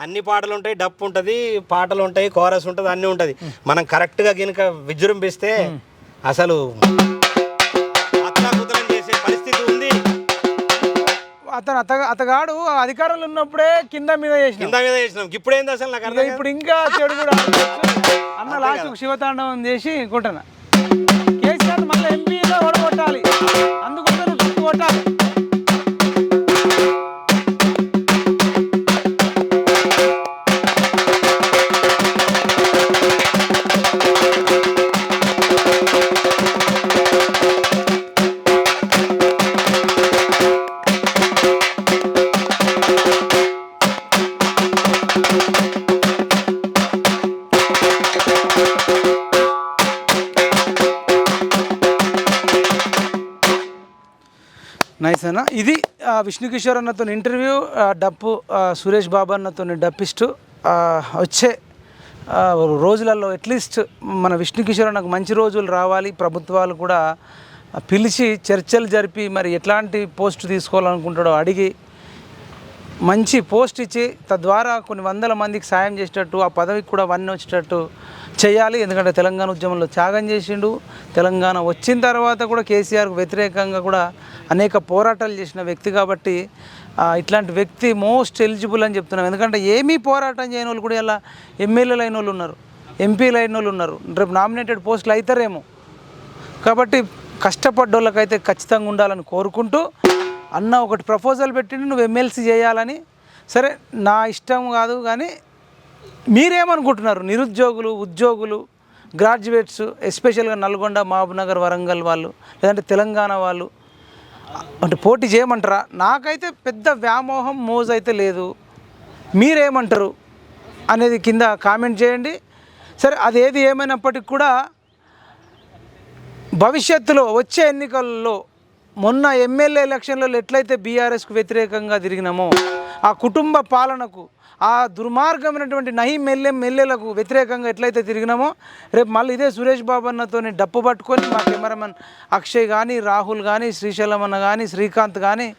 అన్ని పాటలు ఉంటాయి, డప్పు ఉంటుంది, పాటలు ఉంటాయి, కోరస్ ఉంటుంది, అన్నీ ఉంటుంది. మనం కరెక్ట్గా కనుక విజృంభిస్తే అసలు అత్తాకుతలం చేసే పరిస్థితి ఉంది. అతగాడు అధికారంలో ఉన్నప్పుడే కింద మీద చేసినాం. ఇప్పుడేంది అసలు నాకు అర్థం. ఇప్పుడు ఇంకా చెడు కూడా అన్న లాస్ట్ శివతాండవం చేసి కొట్టన కేసీఆర్ మళ్ళీ ఎంపీగా ఓడగొట్టాలి, అందుకోసం నువ్వు కొట్టాలి. నైస్ అన్న. ఇది విష్ణు కిషోర్ అన్నతో ఇంటర్వ్యూ. డప్పు సురేష్ బాబు అన్నతో డప్పిస్టు. వచ్చే రోజులలో అట్లీస్ట్ మన విష్ణు కిషోర్ అన్నకు మంచి రోజులు రావాలి, ప్రభుత్వాలు కూడా పిలిచి చర్చలు జరిపి మరి ఎట్లాంటి పోస్ట్ తీసుకోవాలనుకుంటాడో అడిగి మంచి పోస్ట్ ఇచ్చి తద్వారా కొన్ని వందల మందికి సాయం చేసేటట్టు ఆ పదవికి కూడా వన్నీ వచ్చేటట్టు చేయాలి. ఎందుకంటే తెలంగాణ ఉద్యమంలో త్యాగం చేసిండు. తెలంగాణ వచ్చిన తర్వాత కూడా కేసీఆర్కు వ్యతిరేకంగా కూడా అనేక పోరాటాలు చేసిన వ్యక్తి కాబట్టి ఇట్లాంటి వ్యక్తి మోస్ట్ ఎలిజిబుల్ అని చెప్తున్నాం. ఎందుకంటే ఏమీ పోరాటం చేయని వాళ్ళు కూడా ఇలా ఎమ్మెల్యేలు అయిన వాళ్ళు ఉన్నారు, ఎంపీలు అయిన వాళ్ళు ఉన్నారు, రేపు నామినేటెడ్ పోస్టులు అవుతారేమో. కాబట్టి కష్టపడ్డోళ్ళకైతే ఖచ్చితంగా ఉండాలని కోరుకుంటూ, అన్న ఒకటి ప్రపోజల్ పెట్టిండు నువ్వు ఎమ్మెల్సీ చేయాలని. సరే నా ఇష్టం కాదు, కానీ మీరేమనుకుంటున్నారు? నిరుద్యోగులు, ఉద్యోగులు, గ్రాడ్యుయేట్స్, ఎస్పెషల్గా నల్గొండ, మహబూబ్నగర్, వరంగల్ వాళ్ళు, లేదంటే తెలంగాణ వాళ్ళు అంటే పోటీ చేయమంటారా? నాకైతే పెద్ద వ్యామోహం మోజు అయితే లేదు. మీరేమంటారు అనేది కింద కామెంట్ చేయండి. సరే అదేది ఏమైనప్పటికీ కూడా భవిష్యత్తులో వచ్చే ఎన్నికల్లో మొన్న ఎమ్మెల్యే ఎలక్షన్లలో ఎట్లయితే బీఆర్ఎస్కు వ్యతిరేకంగా తిరిగినామో, ఆ కుటుంబ పాలనకు, ఆ దుర్మార్గమైనటువంటి నహీం ఎమ్మెల్యేలకు వ్యతిరేకంగా ఎట్లయితే తిరిగినామో, రేపు మళ్ళీ ఇదే సురేష్ బాబు అన్నతో డప్పు పట్టుకొని మా కెమెరామెన్ అక్షయ్ కానీ, రాహుల్ కానీ, శ్రీశైలం అన్న కానీ, శ్రీకాంత్ కానీ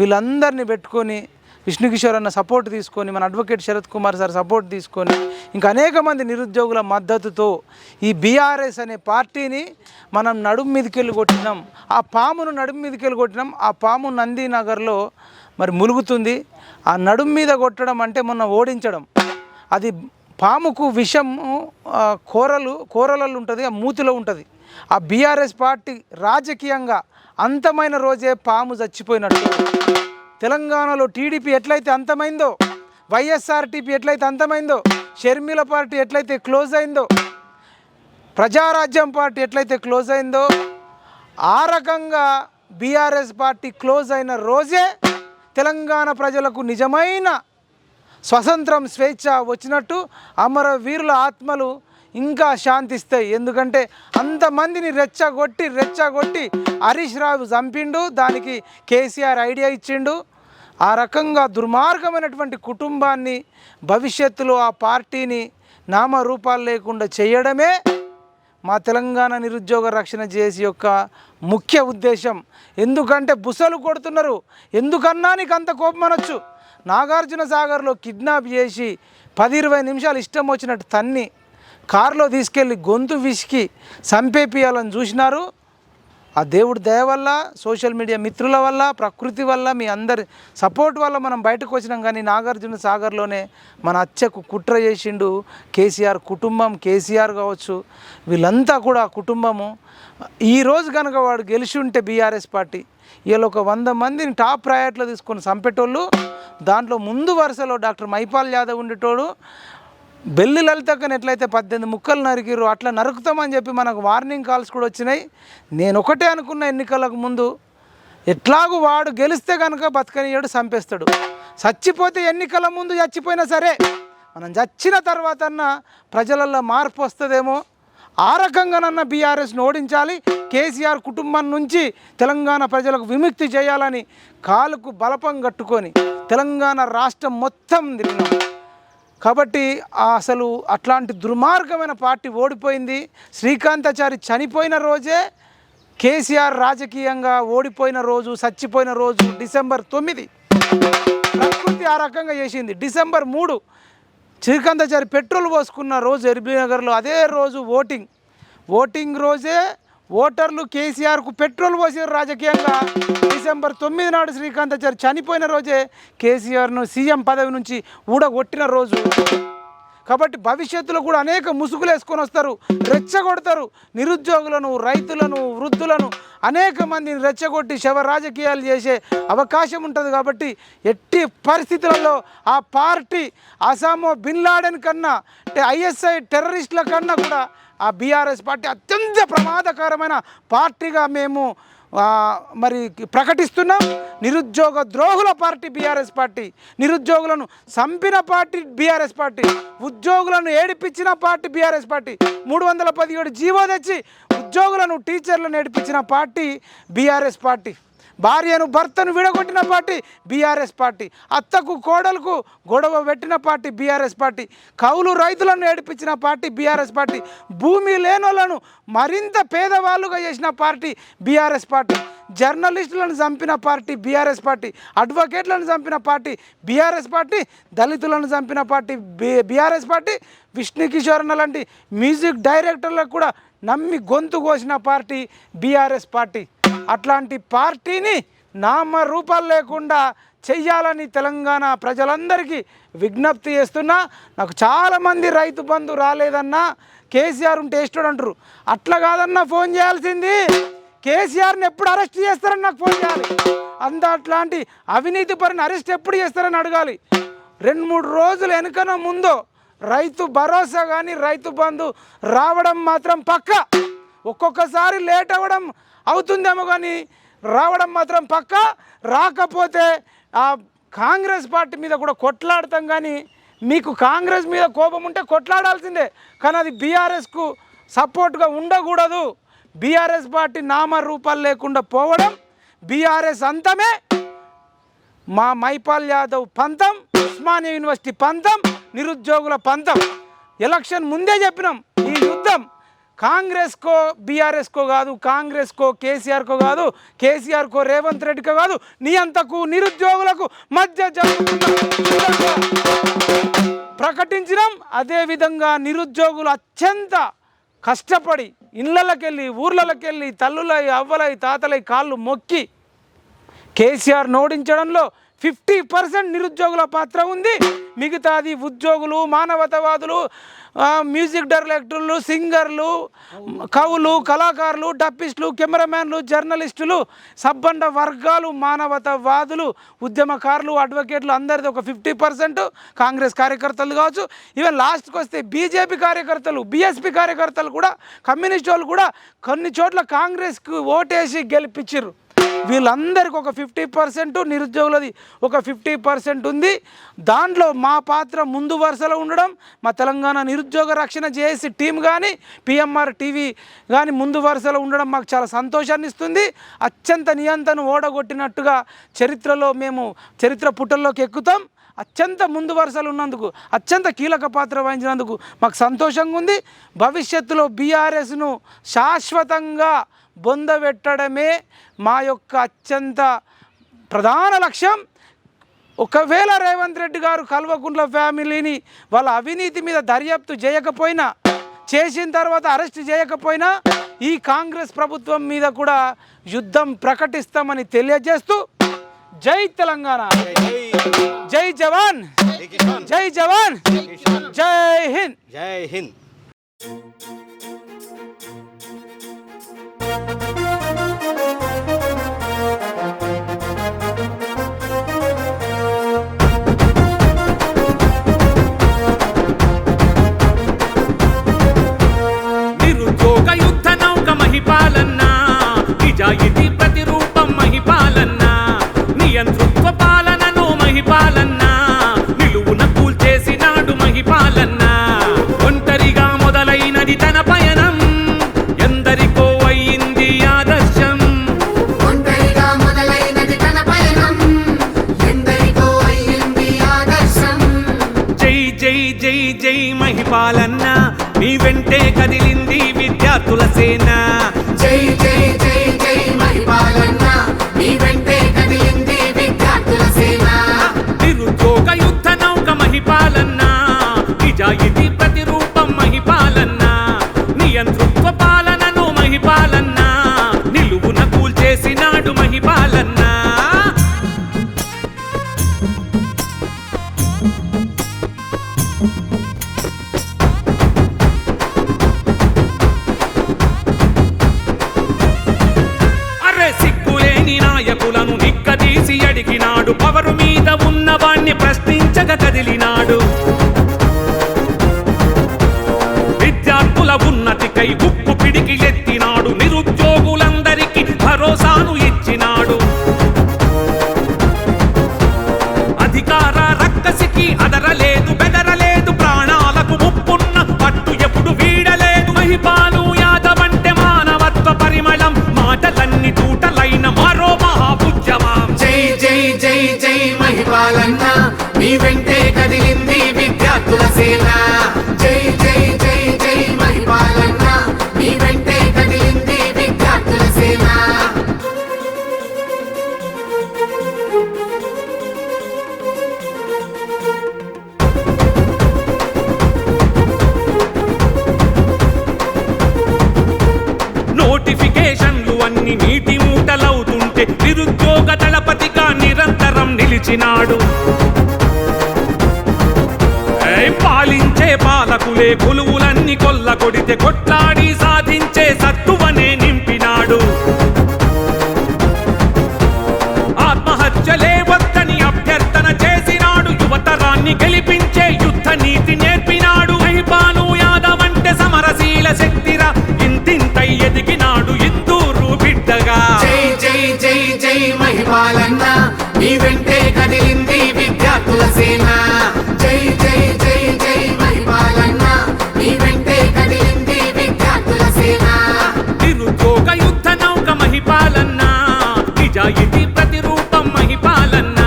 వీళ్ళందరినీ పెట్టుకొని, విష్ణుకిషోర్ అన్న సపోర్ట్ తీసుకొని, మన advocate Sarath Kumar sir support తీసుకొని, ఇంకా అనేక మంది నిరుద్యోగుల మద్దతుతో ఈ బీఆర్ఎస్ అనే పార్టీని మనం నడుము మీదకెళ్ళి కొట్టినాం. ఆ పామును నడుము మీదకెళ్ళి కొట్టినాం. ఆ పాము నందినగర్లో మరి ములుగుతుంది. ఆ నడుము మీద కొట్టడం అంటే మొన్న ఓడించడం. అది పాముకు విషము కూరలలో ఉంటుంది, ఆ మూతిలో ఉంటుంది. ఆ బీఆర్ఎస్ పార్టీ రాజకీయంగా అంతమైన రోజే పాము చచ్చిపోయినట్టు. తెలంగాణలో టీడీపీ ఎట్లయితే అంతమైందో, వైఎస్ఆర్టీపీ ఎట్లయితే అంతమైందో, షర్మిల పార్టీ ఎట్లయితే క్లోజ్ అయిందో, ప్రజారాజ్యం పార్టీ ఎట్లయితే క్లోజ్ అయిందో, ఆ రకంగా బీఆర్ఎస్ పార్టీ క్లోజ్ అయిన రోజే తెలంగాణ ప్రజలకు నిజమైన స్వతంత్రం, స్వేచ్ఛ వచ్చినట్టు, అమరవీరుల ఆత్మలు ఇంకా శాంతిస్తాయి. ఎందుకంటే అంతమందిని రెచ్చగొట్టి హరీష్ రావు చంపిండు. దానికి కేసీఆర్ ఐడియా ఇచ్చిండు. ఆ రకంగా దుర్మార్గమైనటువంటి కుటుంబాన్ని భవిష్యత్తులో ఆ పార్టీని నామరూపాలు లేకుండా చేయడమే మా తెలంగాణ నిరుద్యోగ రక్షణ జేఏసీ యొక్క ముఖ్య ఉద్దేశం. ఎందుకంటే బుసలు కొడుతున్నారు. ఎందుకన్నా నీకు అంత కోపం అనొచ్చు. నాగార్జున సాగర్లో కిడ్నాప్ చేసి 10-20 నిమిషాలు ఇష్టం వచ్చినట్టు తన్ని కారులో తీసుకెళ్ళి గొంతు విసికి చంపేపియాలని చూసినారు. ఆ దేవుడి దయ వల్ల, సోషల్ మీడియా మిత్రుల వల్ల, ప్రకృతి వల్ల, మీ అందరి సపోర్ట్ వల్ల మనం బయటకు వచ్చినాం. కానీ నాగార్జున సాగర్లోనే మన హత్యకు కుట్ర చేసిండు కేసీఆర్ కుటుంబం. కేసీఆర్ కావచ్చు, వీళ్ళంతా కూడా కుటుంబము. ఈరోజు కనుక వాడు గెలిచి ఉంటే బీఆర్ఎస్ పార్టీ వీళ్ళు ఒక 100 మందిని టాప్ ప్రయారిటీలో తీసుకొని చంపేటోళ్ళు. దాంట్లో ముందు వరుసలో డాక్టర్ మైపాల్ యాదవ్ ఉండేటోడు. బెల్లి లలితక్కని ఎట్లయితే 18 ముక్కలు నరికిరు అట్లా నరుకుతామని చెప్పి మనకు వార్నింగ్ కాల్స్ కూడా వచ్చినాయి. నేను ఒకటే అనుకున్న, ఎన్నికలకు ముందు ఎట్లాగూ వాడు గెలిస్తే కనుక బతకనియాడు, చంపేస్తాడు. చచ్చిపోతే ఎన్నికల ముందు చచ్చిపోయినా సరే, మనం చచ్చిన తర్వాతన్నా ప్రజలల్లో మార్పు వస్తుందేమో. ఆ రకంగానన్నా బీఆర్ఎస్ను ఓడించాలి, కేసీఆర్ కుటుంబం నుంచి తెలంగాణ ప్రజలకు విముక్తి చేయాలని కాలుకు బలపం కట్టుకొని తెలంగాణ రాష్ట్రం మొత్తం తిరిగినాం. కాబట్టి అసలు అట్లాంటి దుర్మార్గమైన పార్టీ ఓడిపోయింది. శ్రీకాంతాచారి చనిపోయిన రోజే కేసీఆర్ రాజకీయంగా ఓడిపోయిన రోజు, చచ్చిపోయిన రోజు డిసెంబర్ 9. ప్రకృతి ఆ రకంగా చేసింది. డిసెంబర్ 3 శ్రీకాంతాచారి పెట్రోల్ పోసుకున్న రోజు ఎర్బీనగర్లో. అదే రోజు ఓటింగ్ రోజే ఓటర్లు కేసీఆర్కు పెట్రోల్ పోసారు రాజకీయంగా. డిసెంబర్ 9 నాడు శ్రీకాంతాచారి చనిపోయిన రోజే కేసీఆర్ను సీఎం పదవి నుంచి ఊడగొట్టిన రోజు. కాబట్టి భవిష్యత్తులో కూడా అనేక ముసుగులు వేసుకొని వస్తారు, రెచ్చగొడతారు. నిరుద్యోగులను, రైతులను, వృద్ధులను అనేక మందిని రెచ్చగొట్టి శవ రాజకీయాలు చేసే అవకాశం ఉంటుంది. కాబట్టి ఎట్టి పరిస్థితులలో ఆ పార్టీ అసామో బిన్ లాడెన్ కన్నా, ఐఎస్ఐ టెర్రరిస్టుల కన్నా కూడా ఆ బీఆర్ఎస్ పార్టీ అత్యంత ప్రమాదకరమైన పార్టీగా మేము మరి ప్రకటిస్తున్నాం. నిరుద్యోగ ద్రోహుల పార్టీ బీఆర్ఎస్ పార్టీ, నిరుద్యోగులను చంపిన పార్టీ బీఆర్ఎస్ పార్టీ, ఉద్యోగులను ఏడిపించిన పార్టీ బీఆర్ఎస్ పార్టీ, 317 జీవో తెచ్చి ఉద్యోగులను, టీచర్లను ఏడిపించిన పార్టీ బీఆర్ఎస్ పార్టీ. భార్యను భర్తను విడగొట్టిన పార్టీ బీఆర్ఎస్ పార్టీ, అత్తకు కోడలకు గొడవ పెట్టిన పార్టీ బీఆర్ఎస్ పార్టీ, కౌలు రైతులను ఏడిపించిన పార్టీ బీఆర్ఎస్ పార్టీ, భూమి లేనోళ్లను మరింత పేదవాళ్ళుగా చేసిన పార్టీ బీఆర్ఎస్ పార్టీ, జర్నలిస్టులను చంపిన పార్టీ బీఆర్ఎస్ పార్టీ, అడ్వకేట్లను చంపిన పార్టీ బీఆర్ఎస్ పార్టీ, దళితులను చంపిన party BRS party, Vishnu Kishore లాంటి మ్యూజిక్ డైరెక్టర్లకు కూడా నమ్మి గొంతు కోసిన పార్టీ బీఆర్ఎస్ పార్టీ. అట్లాంటి పార్టీని నామరూపాలు లేకుండా చెయ్యాలని తెలంగాణ ప్రజలందరికీ విజ్ఞప్తి చేస్తున్నా. నాకు చాలామంది రైతు బంధు రాలేదన్నా, కేసీఆర్ ఉంటే ఇష్టడు అంటారు. అట్లా కాదన్నా ఫోన్ చేయాల్సింది, కేసీఆర్ని ఎప్పుడు అరెస్ట్ చేస్తారని నాకు ఫోన్ చేయాలి. అట్లాంటి అవినీతి పరుని అరెస్ట్ ఎప్పుడు చేస్తారని అడగాలి. 2-3 రోజులు వెనుకనో ముందో రైతు భరోసా కానీ రైతు బంధు రావడం మాత్రం పక్క. ఒక్కొక్కసారి లేట్ అవ్వడం అవుతుందేమో కానీ రావడం మాత్రం పక్క. రాకపోతే ఆ కాంగ్రెస్ పార్టీ మీద కూడా కొట్లాడతాం. కానీ మీకు కాంగ్రెస్ మీద కోపం ఉంటే కొట్లాడాల్సిందే, కానీ అది బీఆర్ఎస్కు సపోర్ట్గా ఉండకూడదు. బీఆర్ఎస్ పార్టీ నామరూపాలు లేకుండా పోవడం బీఆర్ఎస్ అంతమే. మా మైపాల్ యాదవ్ పంతం, ఉస్మానియా యూనివర్సిటీ పంతం, నిరుద్యోగుల పంతం. ఎలక్షన్ ముందే చెప్పినాం, ఈ యుద్ధం కాంగ్రెస్కో బీఆర్ఎస్కో కాదు, కాంగ్రెస్కో కేసీఆర్కో కాదు, కేసీఆర్కో రేవంత్ రెడ్డికో కాదు, నియంతకు నిరుద్యోగులకు మధ్య ప్రకటించినాం. అదేవిధంగా నిరుద్యోగులు అత్యంత కష్టపడి ఇళ్ళకెళ్ళి ఊర్లకెళ్ళి తల్లులై అవ్వలై తాతలై కాళ్ళు మొక్కి కేసీఆర్ ఓడించడంలో 50% నిరుద్యోగుల పాత్ర ఉంది. మిగతాది ఉద్యోగులు, మానవతావాదులు, మ్యూజిక్ డైరెక్టర్లు, సింగర్లు, కవులు, కళాకారులు, డప్పిస్టులు, కెమెరామ్యాన్లు, జర్నలిస్టులు, సబ్బండ వర్గాలు, మానవతావాదులు, ఉద్యమకారులు, అడ్వకేట్లు అందరిది ఒక 50%. కాంగ్రెస్ కార్యకర్తలు కావచ్చు, ఈవెన్ లాస్ట్కి వస్తే బీజేపీ కార్యకర్తలు, బీఎస్పీ కార్యకర్తలు కూడా, కమ్యూనిస్ట్ వాళ్ళు కూడా కొన్ని చోట్ల కాంగ్రెస్కి ఓటేసి గెలిపించారు. వీళ్ళందరికీ ఒక 50%, నిరుద్యోగులది ఒక 50% ఉంది. దాంట్లో మా పాత్ర ముందు వరుసలో ఉండడం, మా తెలంగాణ నిరుద్యోగ రక్షణ జేఏసీ టీం కానీ పిఎంఆర్ టీవీ కానీ ముందు వరుసలో ఉండడం మాకు చాలా సంతోషాన్ని ఇస్తుంది. అత్యంత నియంతను ఓడగొట్టినట్టుగా చరిత్రలో మేము చరిత్ర పుటల్లోకి ఎక్కుతాం. అత్యంత ముందు వరుసలు ఉన్నందుకు, అత్యంత కీలక పాత్ర వహించినందుకు మాకు సంతోషంగా ఉంది. భవిష్యత్తులో బీఆర్ఎస్ను శాశ్వతంగా బొందబెట్టడమే మా యొక్క అత్యంత ప్రధాన లక్ష్యం. ఒకవేళ రేవంత్ రెడ్డి గారు కల్వకుంట్ల ఫ్యామిలీని వాళ్ళ అవినీతి మీద దర్యాప్తు చేయకపోయినా, చేసిన తర్వాత అరెస్ట్ చేయకపోయినా ఈ కాంగ్రెస్ ప్రభుత్వం మీద కూడా యుద్ధం ప్రకటిస్తామని తెలియజేస్తూ, జై తెలంగాణ, జై జవాన్, జై జవాన్, జై హింద్, జై హింద్. నిరుద్యోగ యుద్ధ నౌక మహిపాలన్న, నిజాయితీ ప్రతిరూపం మహిపాలన్న, నియంతృత్వ పాలనను మహిపాలన్న, నిలువున కూల్చేసినాడు మహిపాలన్న. ఒంటరిగా మొదలైనది తన పయనం, ఎందరికో అయ్యింది ఆదర్శం. ఒంటరిగా మొదలైనది తన పయనం, ఎందరికో అయ్యింది ఆదర్శం. జై జై జై జై మహిపాలన్న, నీ వెంటే కదిలింది విద్యార్థుల సేన. జై జై జై జై మహిపాలన్న, నీ వెంటే కదిలింది విద్యార్థుల సేన. నిరుద్యోగ యుద్ధ నౌక మహిపాలన్న, నిజాయితీ ప్రతిరూపం మహిపాలన్న, నియంతృత్వ పాలనను మహిపాలన్న, నిలువున కూల్చేసినాడు మహిపాలన్న. అరే సిగ్గులేని నాయకులను నిక్కదీసి అడిగినాడు, పవరు మీద ఉన్నవాణ్ణి ప్రశ్నించక కదిలినాడు. విద్యార్థుల ఉన్నతికై ఉక్కు పిడికిలెత్తినాడు, నిరుద్యోగులందరికీ భరోసాను ఇచ్చినాడు. అధికార రక్కసికి అదరలేదు, బెదరలేదు, ప్రాణాలకు ముప్పున్న పట్టు ఎప్పుడు వీడలేదు. మహిపాలు యాదవ్ అంటే మానవత్వ పరిమళం, మాటలన్నీ తూటలైన మరో మహాబుద్ధి నిరుద్యోగ దళపతిగా నిరంతరం నిలిచినాడు. పాలించే పాలకులే కొలువులన్నీ కొల్లగొడితే కొట్లాడి సాధించే సత్తువనే నింపినాడు. ఆత్మహత్యలే వద్దని అభ్యర్థన చేసినాడు. యువతరాన్ని గెలిపించే యుద్ధ నీతి నేర్పినాడు. మహిపాలు యాదవ్ అంటే సమరశీల శక్తిరా, ఇంతింతై ఎదిగినాడు ఇందూరు బిడ్డగా. జై జై జై జై మహిపాలన్న, నీ వెంటే కదిలింది విద్యార్థుల సేన. జై జై జై జై మహిపాలన్న, నీ వెంటే కదిలింది విద్యార్థుల సేన. నిరుద్యోగ యుద్ధ నౌక మహిపాలన్న, నిజాయితీ ప్రతిరూపం మహిపాలన్న.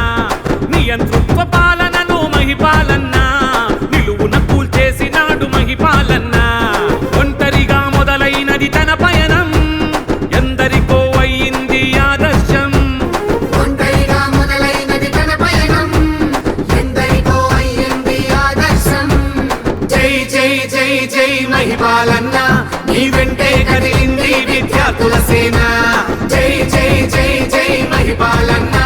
నియంతృత్వ పాలనను మహిపాలన్న, నిలువున కూల్చేసినాడు మహిపాలన్న. ఒంటరిగా మొదలైనది తన పయనం, ఎందరికో అయ్యింది ఆదర్శం. ఒంటరిగా మొదలైనది తన పయనం, ఎందరికో అయ్యింది ఆదర్శం. జై జై జై జై మహిపాలన్న, నీ వెంటే కదిలింది విద్యార్థుల సేన. జై జై జై జై మహిపాలన్న,